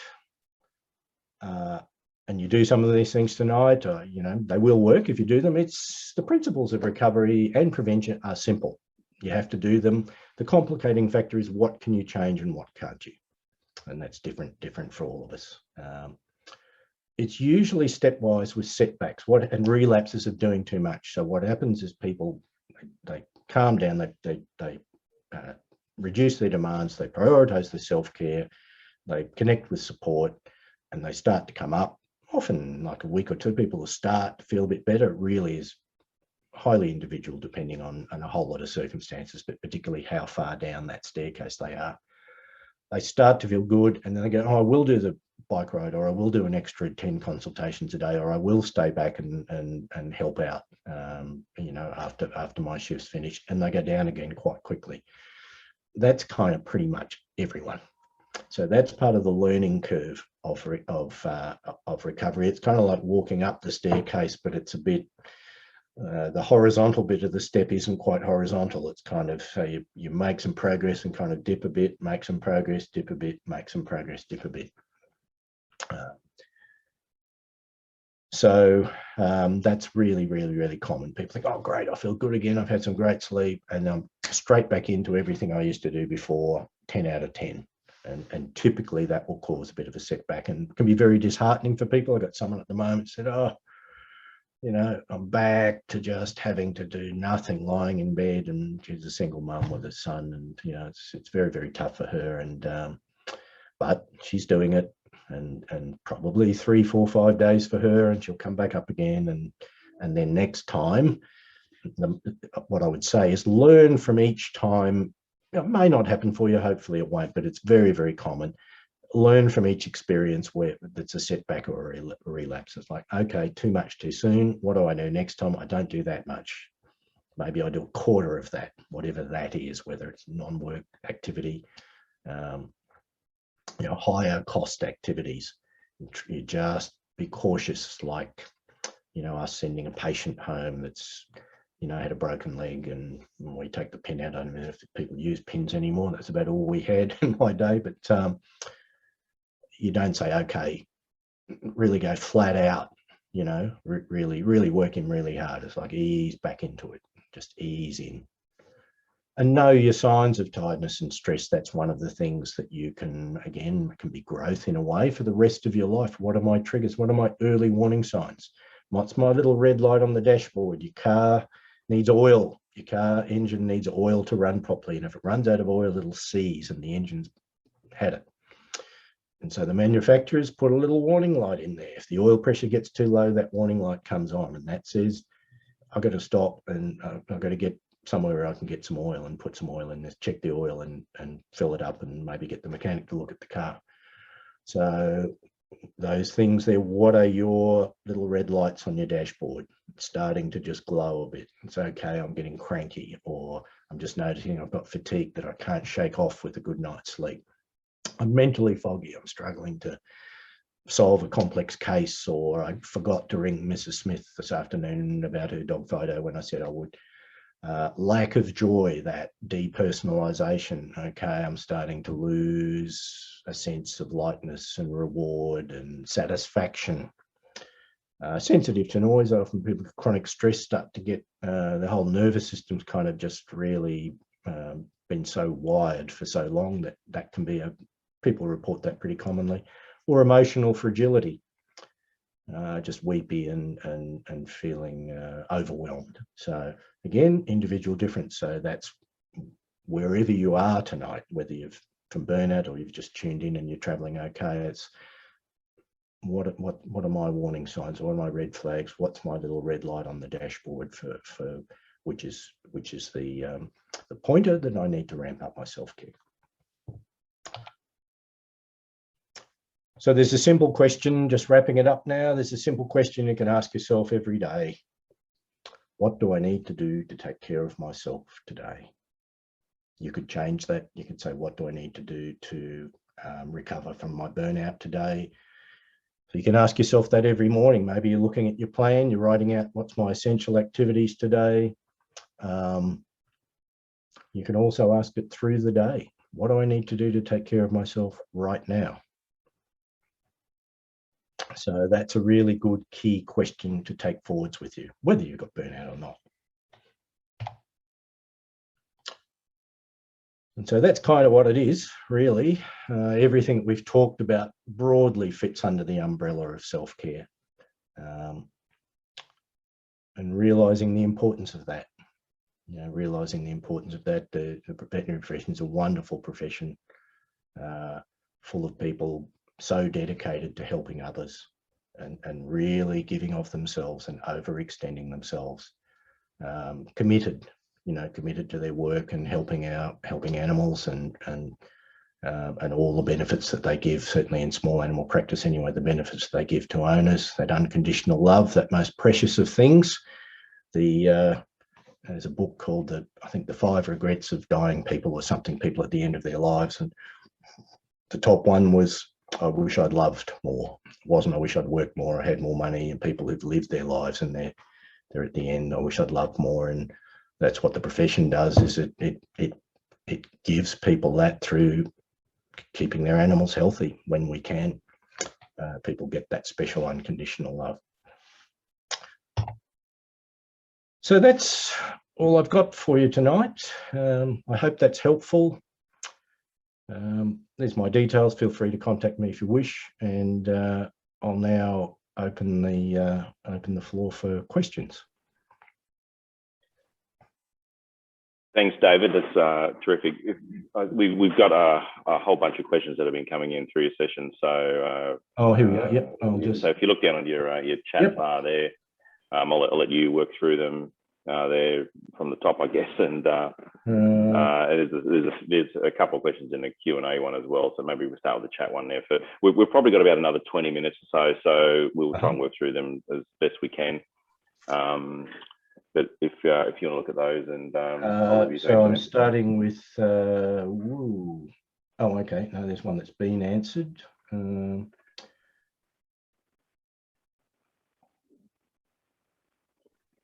and you do some of these things tonight, you know, they will work if you do them. It's the principles of recovery and prevention are simple. You have to do them. The complicating factor is what can you change and what can't you? And that's different for all of us. It's usually stepwise with setbacks and relapses of doing too much. So what happens is people, they calm down, they reduce their demands, they prioritize their self-care, they connect with support, and they start to come up. Often like a week or two, people will start to feel a bit better. It really is highly individual depending on a whole lot of circumstances, but particularly how far down that staircase they are. They start to feel good, and then they go, oh, I will do the bike ride, or I will do an extra 10 consultations a day, or I will stay back and help out, you know, after my shift's finished, and they go down again quite quickly. That's kind of pretty much everyone. So that's part of the learning curve of recovery. It's kind of like walking up the staircase, but it's a bit, the horizontal bit of the step isn't quite horizontal. It's kind of, you make some progress and kind of dip a bit, make some progress, dip a bit, make some progress, dip a bit. That's really common. People think, oh great, I feel good again, I've had some great sleep, and I'm straight back into everything I used to do before, 10 out of 10. And typically that will cause a bit of a setback and can be very disheartening for people. I've got someone at the moment said, oh, you know, I'm back to just having to do nothing, lying in bed, and she's a single mum with a son, and you know, it's very tough for her, and but she's doing it, and probably 3, 4, 5 days for her, and she'll come back up again, and then next time, what I would say is learn from each time. It may not happen for you, hopefully it won't, but it's very common. Learn from each experience where that's a setback or a relapse. It's like, okay, too much too soon. What do I do next time? I don't do that much. Maybe I do a quarter of that, whatever that is, whether it's non-work activity, you know, higher cost activities. You just be cautious, like, you know, us sending a patient home that's, you know, had a broken leg, and we take the pin out. I don't know if people use pins anymore. That's about all we had in my day, but you don't say, okay, really go flat out, you know, really work him really hard. It's like ease back into it, just ease in. And know your signs of tiredness and stress. That's one of the things that you can, again, can be growth in a way for the rest of your life. What are my triggers? What are my early warning signs? What's my little red light on the dashboard? Your car needs oil. Your car engine needs oil to run properly. And if it runs out of oil, it'll seize, and the engine's had it. And so the manufacturers put a little warning light in there. If the oil pressure gets too low, that warning light comes on, and that says, I've got to stop, and I've got to get somewhere where I can get some oil and put some oil in this, check the oil and fill it up, and maybe get the mechanic to look at the car. So those things there, what are your little red lights on your dashboard? It's starting to just glow a bit. It's okay, I'm getting cranky, or I'm just noticing I've got fatigue that I can't shake off with a good night's sleep. I'm mentally foggy, I'm struggling to solve a complex case, or I forgot to ring Mrs. Smith this afternoon about her dog photo when I said I would. Lack of joy, that depersonalization. Okay, I'm starting to lose a sense of lightness and reward and satisfaction. Sensitive to noise. Often people with chronic stress start to get the whole nervous system's kind of just really been so wired for so long that can be people report that pretty commonly. Or emotional fragility. just weepy and feeling overwhelmed. So again, individual difference. So that's wherever you are tonight, whether you've from burnout or you've just tuned in and you're traveling okay. It's what are my warning signs? What are my red flags? What's my little red light on the dashboard for which is the pointer that I need to ramp up my self-care. So there's a simple question, just wrapping it up now. There's a simple question you can ask yourself every day. What do I need to do to take care of myself today? You could change that. You could say, what do I need to do to recover from my burnout today? So you can ask yourself that every morning. Maybe you're looking at your plan, you're writing out what's my essential activities today. You can also ask it through the day. What do I need to do to take care of myself right now? So that's a really good key question to take forwards with you, whether you've got burnout or not. And so that's kind of what it is, really. Everything that we've talked about broadly fits under the umbrella of self-care. And realising the importance of that. You know, realising the importance of that. The veterinary profession is a wonderful profession, full of people so dedicated to helping others and really giving of themselves and overextending themselves, committed to their work and helping animals and all the benefits that they give, certainly in small animal practice anyway, the benefits they give to owners, that unconditional love, that most precious of things. There's a book called I think the 5 Regrets of Dying People or something, people at the end of their lives. And the top one was, I wish I'd loved more. It wasn't, I wish I'd worked more, I had more money, and people who've lived their lives and they're at the end, I wish I'd loved more. And that's what the profession does, is it gives people that through keeping their animals healthy when we can. People get that special unconditional love. So that's all I've got for you tonight. I hope that's helpful. There's my details. Feel free to contact me if you wish, and I'll now open the floor for questions. Thanks, David. That's terrific. We've got a whole bunch of questions that have been coming in through your session. So here we go. Yep. So if you look down on your chat bar there, I'll let you work through them there from the top, I guess. And there's a couple of questions in the Q&A one as well. So maybe we'll start with the chat one there. We've probably got about another 20 minutes or so we'll try and work through them as best we can. But if you want to look at those, and so I'm starting with oh, okay. No, there's one that's been answered.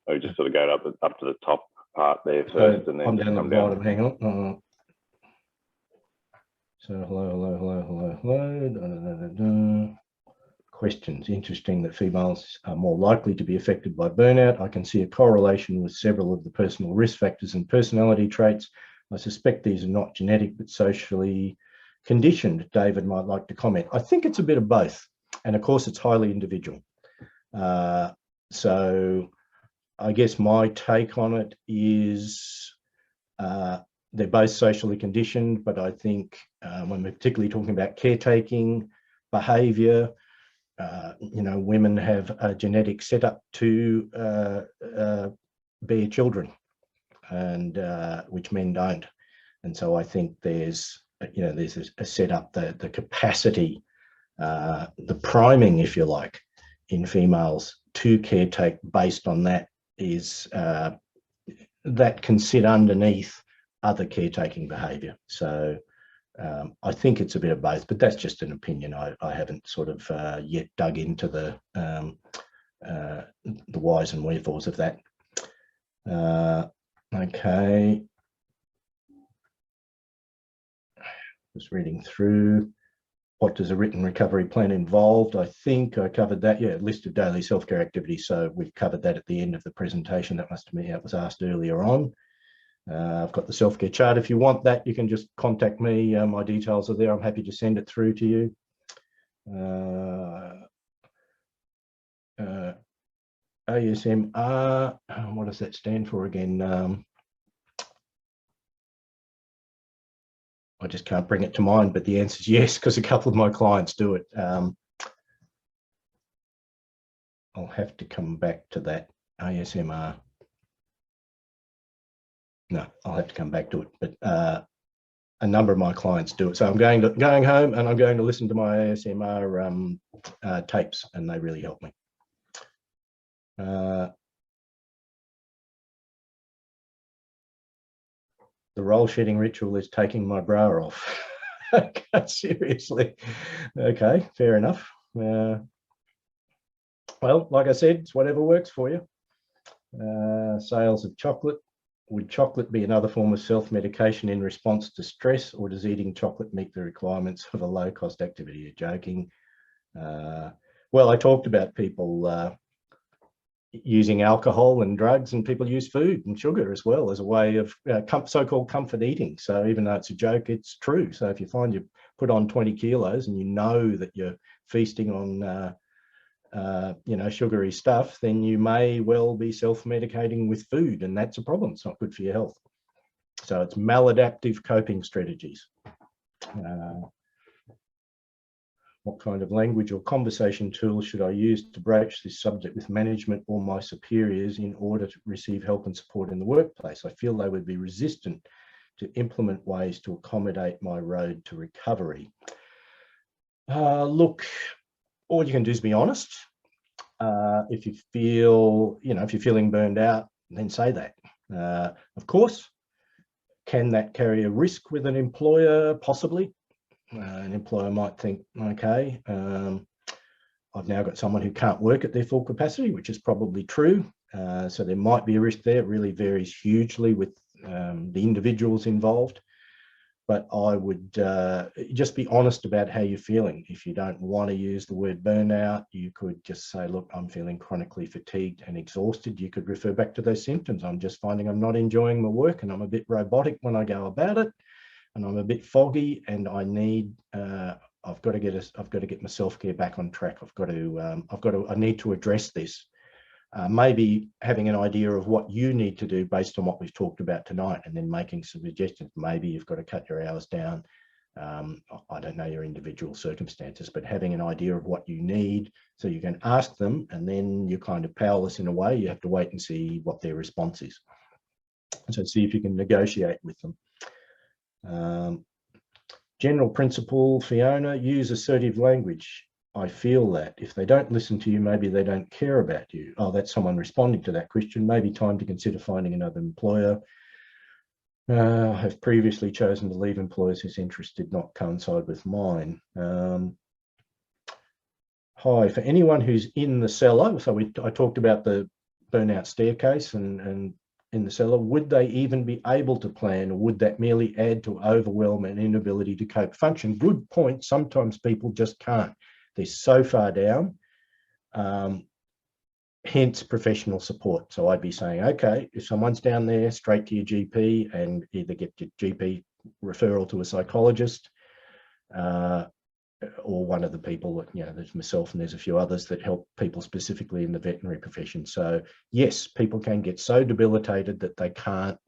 We just sort of go up to the top part there first, and then I'm down the bottom. Hang on. So hello. Questions. Interesting that females are more likely to be affected by burnout. I can see a correlation with several of the personal risk factors and personality traits. I suspect these are not genetic but socially conditioned. David might like to comment. I think it's a bit of both, and of course it's highly individual. So I guess my take on it is they're both socially conditioned, but I think when we're particularly talking about caretaking behaviour, women have a genetic setup to bear children, and which men don't. And so I think there's a setup, the capacity, the priming, if you like, in females to caretake based on that is that can sit underneath other caretaking behaviour. So I think it's a bit of both, but that's just an opinion. I haven't sort of yet dug into the whys and wherefores of that. Okay. Just reading through. What does a written recovery plan involve? I think I covered that. Yeah, list of daily self-care activities. So we've covered that at the end of the presentation. That must have been, that was asked earlier on. I've got the self-care chart. If you want that, you can just contact me. My details are there. I'm happy to send it through to you. ASMR, what does that stand for again? I just can't bring it to mind, but the answer is yes, because a couple of my clients do it. I'll have to come back to that. ASMR. No, I'll have to come back to it, but a number of my clients do it. So I'm going home and I'm going to listen to my ASMR tapes, and they really help me. The roll shedding ritual is taking my bra off. Okay, seriously. Okay, fair enough. Well, like I said, it's whatever works for you. Sales of chocolate. Would chocolate be another form of self-medication in response to stress, or does eating chocolate meet the requirements of a low-cost activity? You're joking. Well, I talked about people using alcohol and drugs, and people use food and sugar as well as a way of so-called comfort eating. So even though it's a joke, it's true. So if you find you put on 20 kilos and you know that you're feasting on sugary stuff, then you may well be self-medicating with food, and that's a problem. It's not good for your health. So it's maladaptive coping strategies. What kind of language or conversation tools should I use to broach this subject with management or my superiors in order to receive help and support in the workplace? I feel they would be resistant to implement ways to accommodate my road to recovery. Look, all you can do is be honest. If you feel, if you're feeling burned out, then say that. Of course, can that carry a risk with an employer? Possibly. An employer might think, okay, I've now got someone who can't work at their full capacity, which is probably true. So there might be a risk there. It really varies hugely with the individuals involved. But I would just be honest about how you're feeling. If you don't want to use the word burnout, you could just say, look, I'm feeling chronically fatigued and exhausted. You could refer back to those symptoms. I'm just finding I'm not enjoying my work, and I'm a bit robotic when I go about it, and I'm a bit foggy, and I need, I've got to get my self-care back on track. I need to address this. Maybe having an idea of what you need to do based on what we've talked about tonight, and then making some suggestions. Maybe you've got to cut your hours down. I don't know your individual circumstances, but having an idea of what you need so you can ask them, and then you're kind of powerless in a way. You have to wait and see what their response is. So see if you can negotiate with them. General principle, Fiona, use assertive language. I feel that if they don't listen to you, maybe they don't care about you. Oh, that's someone responding to that question. Maybe time to consider finding another employer. I have previously chosen to leave employers whose interests did not coincide with mine. Hi, for anyone who's in the cellar, so I talked about the burnout staircase and in the cellar, would they even be able to plan, or would that merely add to overwhelm and inability to cope? Function, good point. Sometimes people just can't. They're so far down, hence professional support. So I'd be saying, okay, if someone's down there, straight to your GP, and either get your GP referral to a psychologist, or one of the people that, there's myself and there's a few others that help people specifically in the veterinary profession. So yes, people can get so debilitated that they can't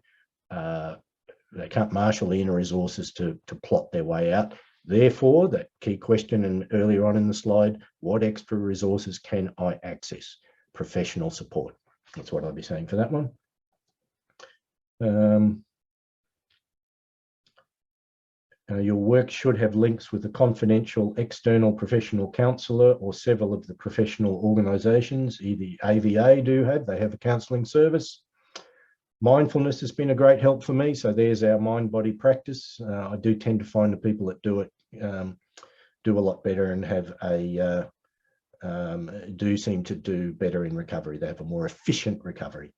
marshal the inner resources to plot their way out. Therefore, that key question, and earlier on in the slide, what extra resources can I access? Professional support. That's what I'd be saying for that one. Your work should have links with a confidential external professional counsellor or several of the professional organisations. Either AVA they have a counselling service. Mindfulness has been a great help for me. So there's our mind-body practice. I do tend to find the people that do it do a lot better and have do seem to do better in recovery. They have a more efficient recovery.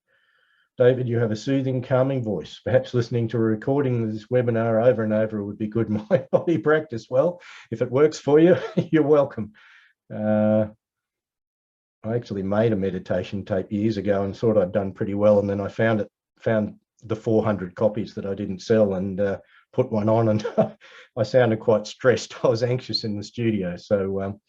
David, you have a soothing, calming voice. Perhaps listening to a recording of this webinar over and over would be good mind-body practice. Well, if it works for you, you're welcome. I actually made a meditation tape years ago and thought I'd done pretty well, and then I found the 400 copies that I didn't sell, and put one on, and I sounded quite stressed. I was anxious in the studio. So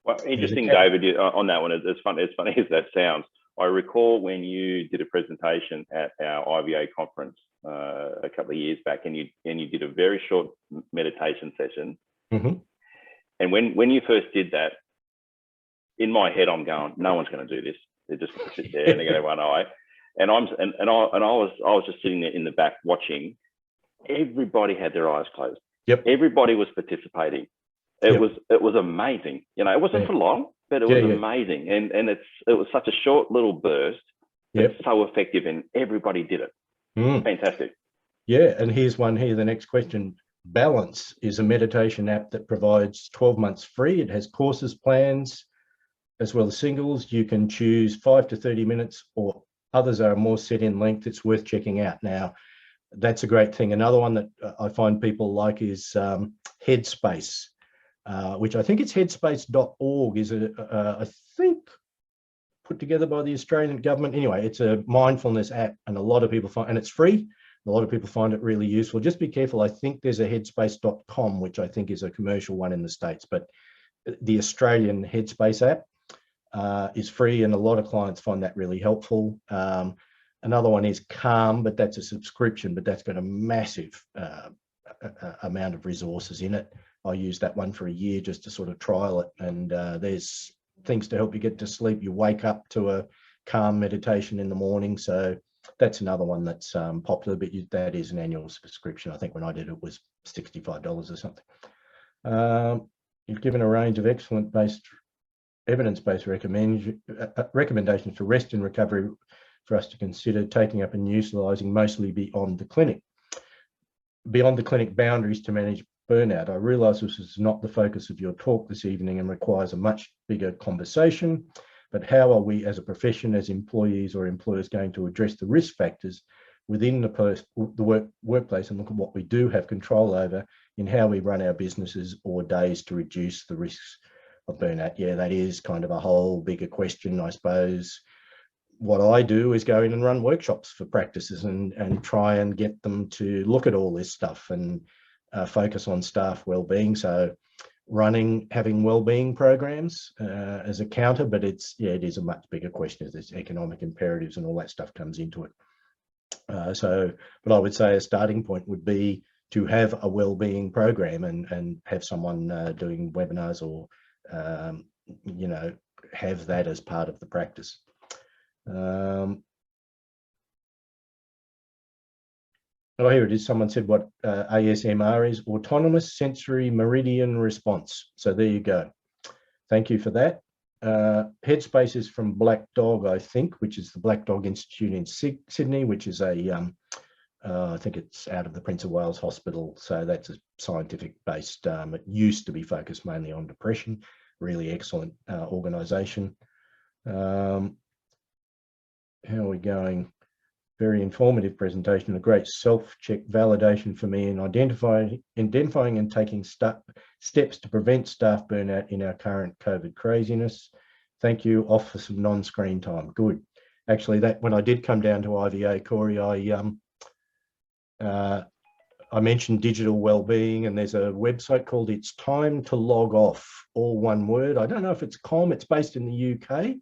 Well, interesting, David, on that one. It's funny as that sounds. I recall when you did a presentation at our IVA conference a couple of years back, and you did a very short meditation session. Mm-hmm. And when you first did that, in my head, I'm going, no one's going to do this. They're just going to sit there and they're going to one eye. And I was just sitting there in the back watching. Everybody had their eyes closed. Yep. Everybody was participating. It was amazing. You know, it wasn't for long, but it was amazing. And it was such a short little burst, but it's so effective, and everybody did it. Fantastic. Yeah, and here's one here. The next question. Balance is a meditation app that provides 12 months free. It has courses, plans, as well as singles. You can choose 5 to 30 minutes, or others are more set in length. It's worth checking out. Now, that's a great thing. Another one that I find people like is Headspace, which I think it's headspace.org, is I think put together by the Australian government. Anyway, it's a mindfulness app, and a lot of people find, and it's free. A lot of people find it really useful. Just be careful. I think there's a headspace.com, which I think is a commercial one in the States, but the Australian Headspace app is free, and a lot of clients find that really helpful. Another one is Calm, but that's a subscription, but that's got a massive amount of resources in it. I used that one for a year just to sort of trial it, and there's things to help you get to sleep. You wake up to a calm meditation in the morning, so that's another one that's popular, but that is an annual subscription. I think when I did it was $65 or something. You've given a range of excellent evidence-based recommendations for rest and recovery for us to consider taking up and utilising, mostly beyond the clinic boundaries to manage burnout. I realise this is not the focus of your talk this evening and requires a much bigger conversation, but how are we as a profession, as employees or employers, going to address the risk factors within the workplace and look at what we do have control over in how we run our businesses or days to reduce the risks of burnout? Yeah, that is kind of a whole bigger question, I suppose. What I do is go in and run workshops for practices and try and get them to look at all this stuff and focus on staff well-being. So having well-being programs as a counter, but it is a much bigger question. There's economic imperatives and all that stuff comes into it. But I would say a starting point would be to have a well-being program and have someone doing webinars or, have that as part of the practice. Oh, here it is. Someone said what ASMR is: autonomous sensory meridian response. So there you go. Thank you for that. Headspace is from Black Dog, I think, which is the Black Dog Institute in Sydney, which is I think it's out of the Prince of Wales Hospital. So that's a scientific based, it used to be focused mainly on depression. Really excellent organisation. How are we going? Very informative presentation, a great self-check validation for me in identifying and taking steps to prevent staff burnout in our current COVID craziness. Thank you. Off for some non-screen time. Good. Actually, that when I did come down to IVA, Corey, I mentioned digital wellbeing, and there's a website called It's Time to Log Off, all one word. I don't know if it's com. It's based in the UK.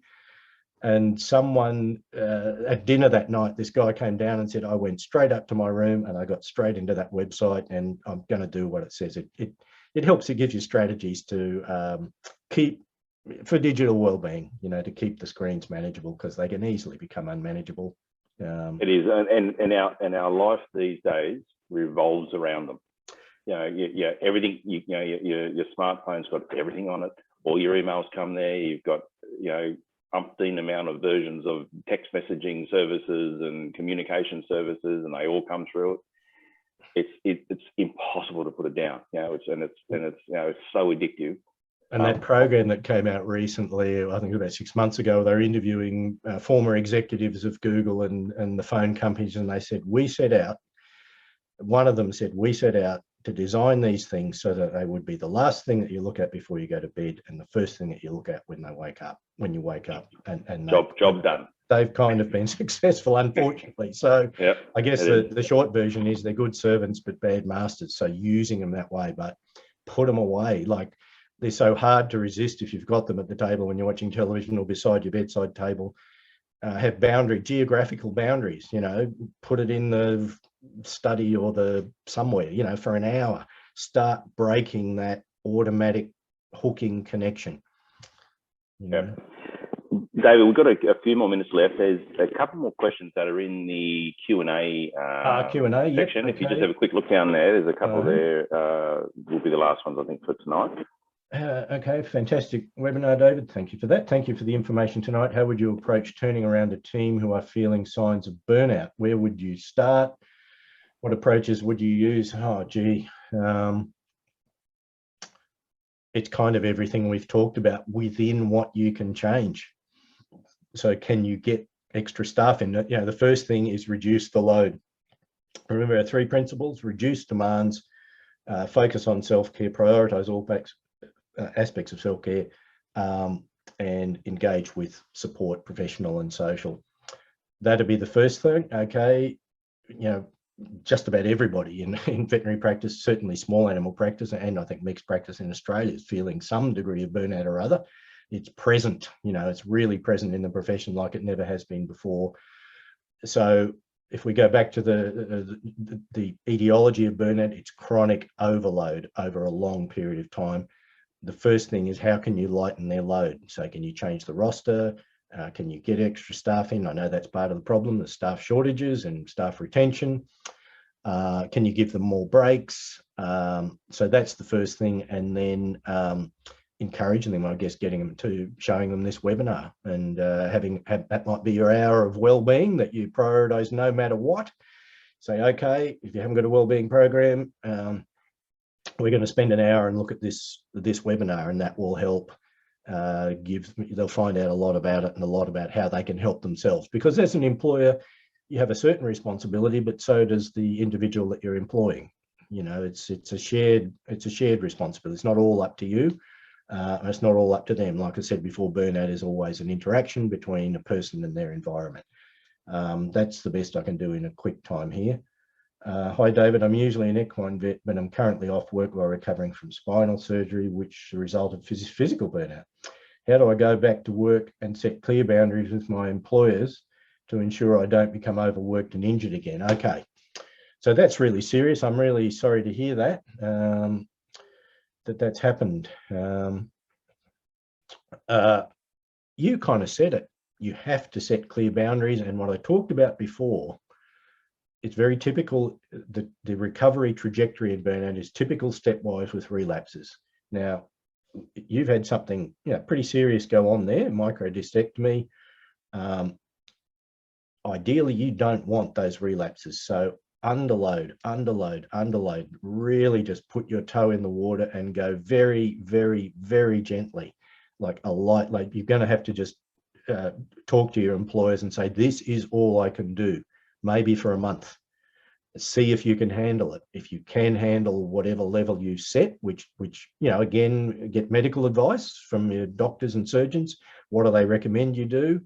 And someone at dinner that night, this guy came down and said, I went straight up to my room and I got straight into that website, and I'm going to do what it says. It helps. It gives you strategies to keep for digital wellbeing, to keep the screens manageable, because they can easily become unmanageable. It is, and our life these days revolves around them. Everything. Your smartphone's got everything on it. All your emails come there. You've got umpteen amount of versions of text messaging services and communication services, and they all come through it. It's impossible to put it down. It's so addictive. And that program that came out recently, I think about 6 months ago, they're interviewing former executives of Google and the phone companies, and they said, one of them said, we set out to design these things so that they would be the last thing that you look at before you go to bed and the first thing that you look at when you wake up. And job done. They've kind of been successful, unfortunately. So yep, I guess the short version is they're good servants but bad masters. So using them that way, but put them away. Like they're so hard to resist if you've got them at the table when you're watching television or beside your bedside table. Have geographical boundaries, put it in the study or the somewhere, for an hour. Start breaking that automatic hooking connection. Yeah. David, we've got a few more minutes left. There's a couple more questions that are in the Q&A Q&A section. Yep, if you just have a quick look down there, there's a couple there. Will be the last ones, I think, for tonight. Okay, fantastic webinar, David. Thank you for that. Thank you for the information tonight. How would you approach turning around a team who are feeling signs of burnout? Where would you start? What approaches would you use? Oh, gee. It's kind of everything we've talked about within what you can change. So can you get extra staff in? The first thing is reduce the load. Remember our 3 principles: reduce demands, focus on self-care, prioritize all aspects of self-care, and engage with support, professional and social. That'd be the first thing. Okay, just about everybody in veterinary practice, certainly small animal practice, and I think mixed practice in Australia, is feeling some degree of burnout or other. It's present, it's really present in the profession like it never has been before. So if we go back to the etiology of burnout, it's chronic overload over a long period of time. The first thing is, how can you lighten their load? So can you change the roster? Can you get extra staff in? I know that's part of the problem, the staff shortages and staff retention. Can you give them more breaks? So that's the first thing. And then encouraging them, I guess, getting them to showing them this webinar and that might be your hour of well-being that you prioritize no matter what. Say, okay, if you haven't got a well-being program, we're going to spend an hour and look at this webinar, and that will help. They'll find out a lot about it and a lot about how they can help themselves, because as an employer you have a certain responsibility, but so does the individual that you're employing. It's a shared responsibility. It's not all up to you. It's not all up to them. Like I said before, burnout is always an interaction between a person and their environment. That's the best I can do in a quick time here. Hi David, I'm usually an equine vet, but I'm currently off work while recovering from spinal surgery, which resulted in physical burnout. How do I go back to work and set clear boundaries with my employers to ensure I don't become overworked and injured again? Okay, so that's really serious. I'm really sorry to hear that, that's happened. You kind of said it. You have to set clear boundaries, and what I talked about before, it's very typical. The recovery trajectory in burnout is typical stepwise with relapses. Now, you've had something pretty serious go on there, microdiscectomy. Ideally, you don't want those relapses. So underload, really just put your toe in the water and go very, very, very gently, like a light load. You're going to have to just talk to your employers and say, this is all I can do, maybe for a month. See if you can handle it. If you can handle whatever level you set, which again, get medical advice from your doctors and surgeons. What do they recommend you do?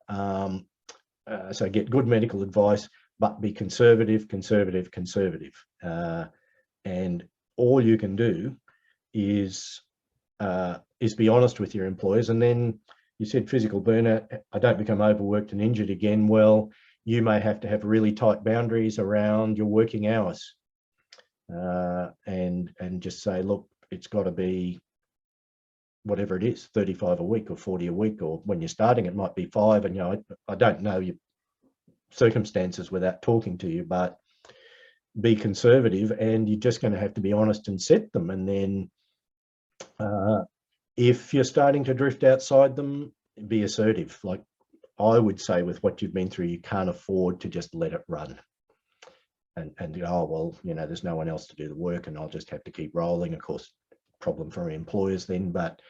So get good medical advice, but be conservative. And all you can do is be honest with your employers. And then you said physical burnout, I don't become overworked and injured again. Well, you may have to have really tight boundaries around your working hours, and just say, look, it's got to be whatever it is, 35 a week or 40 a week, or when you're starting it might be 5. And I don't know your circumstances without talking to you, but be conservative, and you're just going to have to be honest and set them. And then if you're starting to drift outside them, be assertive. Like I would say, with what you've been through, you can't afford to just let it run and oh, well, there's no one else to do the work and I'll just have to keep rolling. Of course, problem for employers then, but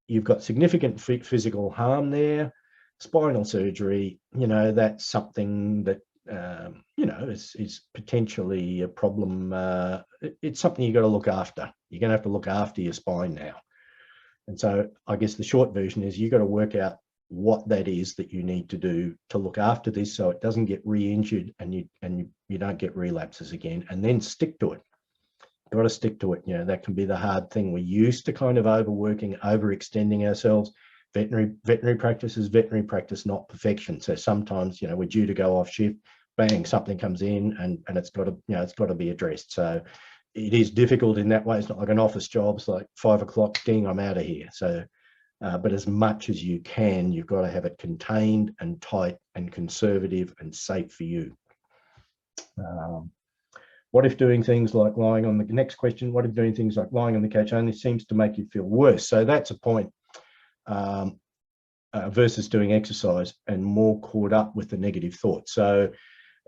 you've got significant physical harm there. Spinal surgery, that's something that is potentially a problem. It's something you've got to look after. You're going to have to look after your spine now. And so I guess the short version is you've got to work out what that is that you need to do to look after this, so it doesn't get re-injured and you don't get relapses again, and then stick to it. got to stick to it. You know, that can be the hard thing. We're used to kind of overworking, overextending ourselves. Veterinary practice, not perfection. So sometimes, you know, we're due to go off shift, bang, something comes in, and it's got to, you know, it's got to be addressed. So it is difficult in that way. It's not like an office job. It's like 5 o'clock, ding, I'm out of here. So, but as much as you can, you've got to have it contained and tight and conservative and safe for you. What if doing things like lying on the next question? What if doing things like lying on the couch only seems to make you feel worse? So that's a point. Versus doing exercise and more caught up with the negative thoughts. So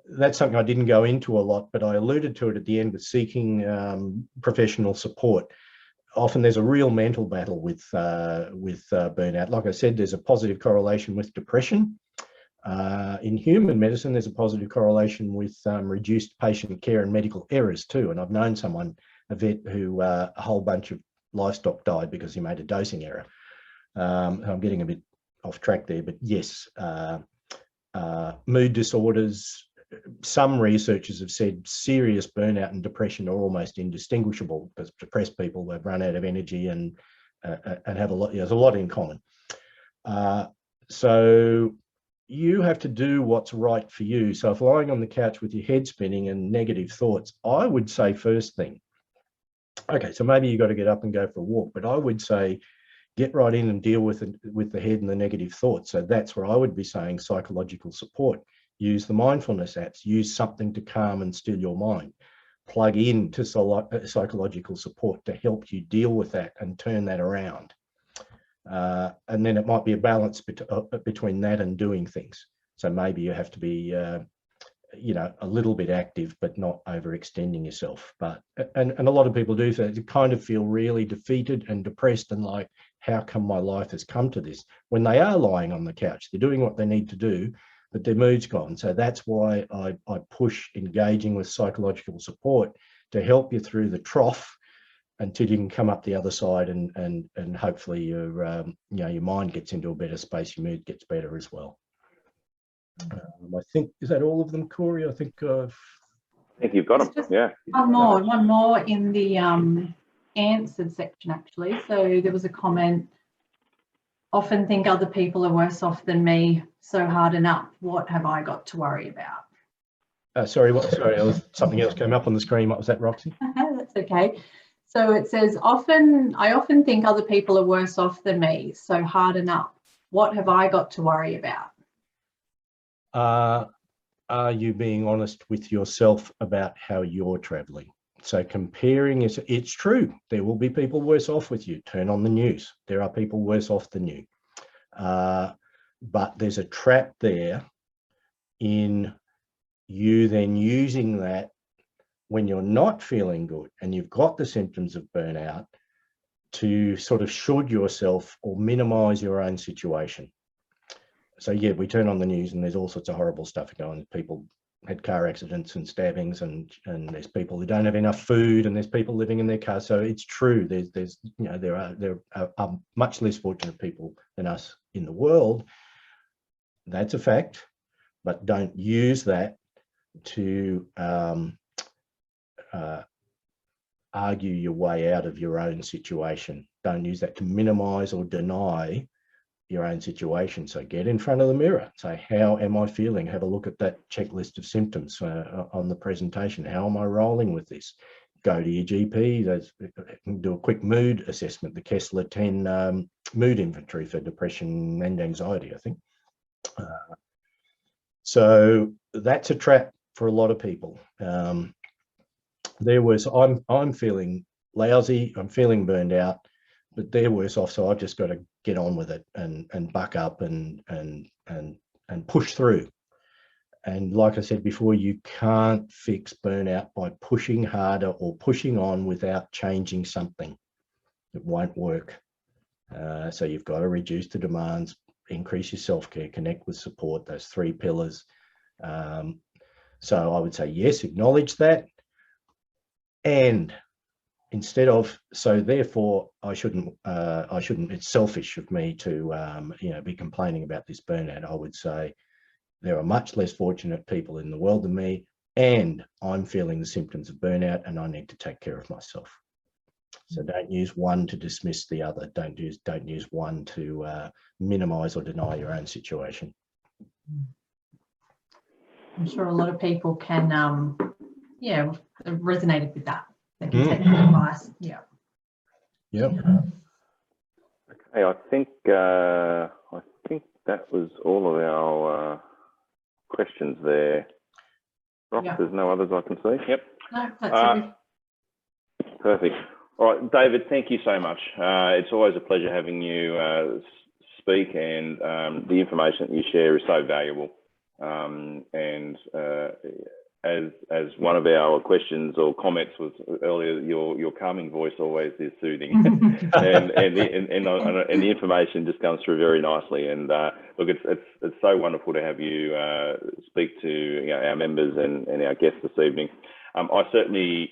that's something I didn't go into a lot, but I alluded to it at the end with seeking professional support. Often there's a real mental battle with burnout. Like I said, there's a positive correlation with depression. In human medicine, there's a positive correlation with reduced patient care and medical errors too. And I've known someone, a vet, who a whole bunch of livestock died because he made a dosing error. I'm getting a bit off track there, but yes, mood disorders. Some researchers have said serious burnout and depression are almost indistinguishable, because depressed people, they've run out of energy and have a lot. There's a lot in common. So you have to do what's right for you. So if lying on the couch with your head spinning and negative thoughts, I would say first thing, okay, so maybe you got to get up and go for a walk, but I would say get right in and deal with the head and the negative thoughts. So that's where I would be saying psychological support. Use the mindfulness apps. Use something to calm and still your mind. Plug in to psychological support to help you deal with that and turn that around. And then it might be a balance between that and doing things. So maybe you have to be, you know, a little bit active, but not overextending yourself. But and a lot of people do that. They kind of feel really defeated and depressed and like, how come my life has come to this? When they are lying on the couch, they're doing what they need to do, but their mood's gone. So that's why I push engaging with psychological support to help you through the trough until you can come up the other side, and hopefully your you know, your mind gets into a better space, your mood gets better as well. I think, is that all of them, Corey? I think you've got them. Yeah. One more in the answered section, actually. So there was a comment, often think other people are worse off than me, so harden up. What have I got to worry about? Sorry, something else came up on the screen. What was that, Roxy? That's okay. So it says, I often think other people are worse off than me, so harden up. What have I got to worry about? Are you being honest with yourself about how you're traveling? So comparing is, it's true, there will be people worse off with you. Turn on the news. There are people worse off than you. But there's a trap there in you then using that when you're not feeling good and you've got the symptoms of burnout to sort of should yourself or minimize your own situation. So yeah, we turn on the news and there's all sorts of horrible stuff going. People had car accidents and stabbings, and there's people who don't have enough food, and there's people living in their cars. So it's true. There's you know, there are much less fortunate people than us in the world. That's a fact, but don't use that to argue your way out of your own situation. Don't use that to minimize or deny your own situation. So get in front of the mirror, say, how am I feeling? Have a look at that checklist of symptoms on the presentation. How am I rolling with this? Go to your GP, do a quick mood assessment, the Kessler 10 mood inventory for depression and anxiety, I think. So that's a trap for a lot of people. I'm feeling lousy, I'm feeling burned out, but they're worse off, so I've just got to get on with it and buck up and push through. And like I said before, you can't fix burnout by pushing harder or pushing on without changing something. It won't work. So you've got to reduce the demands, increase your self-care, connect with support, those 3 pillars. So I would say, yes, acknowledge that. And instead of, so therefore I shouldn't, it's selfish of me to, you know, be complaining about this burnout. I would say there are much less fortunate people in the world than me. and I'm feeling the symptoms of burnout and I need to take care of myself. So don't use one to dismiss the other. Don't use one to minimize or deny your own situation. I'm sure a lot of people can, yeah, resonated with that. They can take that advice. Yeah. Yep. Okay, I think that was all of our questions there. Ross, Yep. there's no others I can see. Yep. No, that's it. Perfect. All right, David, thank you so much. It's always a pleasure having you speak, and the information that you share is so valuable. And as one of our questions or comments was earlier, your calming voice always is soothing, and the information just comes through very nicely. And look, it's so wonderful to have you speak to our members and our guests this evening. I certainly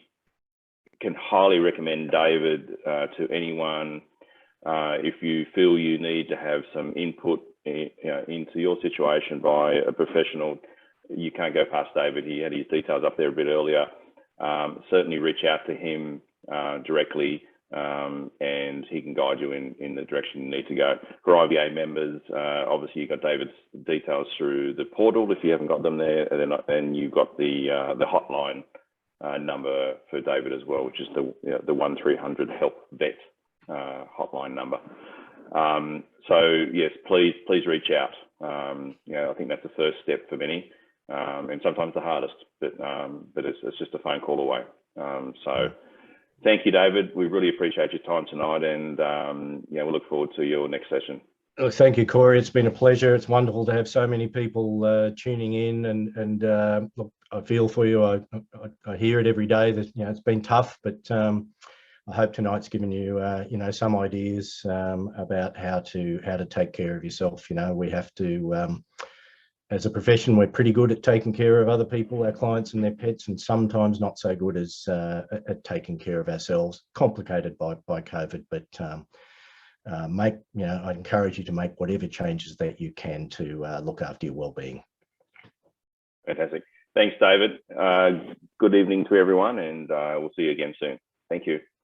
can highly recommend David to anyone if you feel you need to have some input into your situation by a professional. You can't go past David. He had his details up there a bit earlier. Certainly reach out to him directly, and he can guide you in the direction you need to go. For IVA members, obviously you've got David's details through the portal if you haven't got them there, and then you've got the hotline number for David as well, which is the 1300 help vet hotline number. So yes, please reach out. I think that's the first step for many. And sometimes the hardest, but it's just a phone call away. So thank you, David. We really appreciate your time tonight, and we look forward to your next session. Oh, thank you, Corey. It's been a pleasure. It's wonderful to have so many people tuning in, and look, I feel for you. I hear it every day that it's been tough, but I hope tonight's given you some ideas about how to take care of yourself. We have to. As a profession, we're pretty good at taking care of other people, our clients and their pets, and sometimes not so good as at taking care of ourselves. Complicated by COVID, but I encourage you to make whatever changes that you can to look after your well-being. Fantastic. Thanks, David. Good evening to everyone, and we'll see you again soon. Thank you.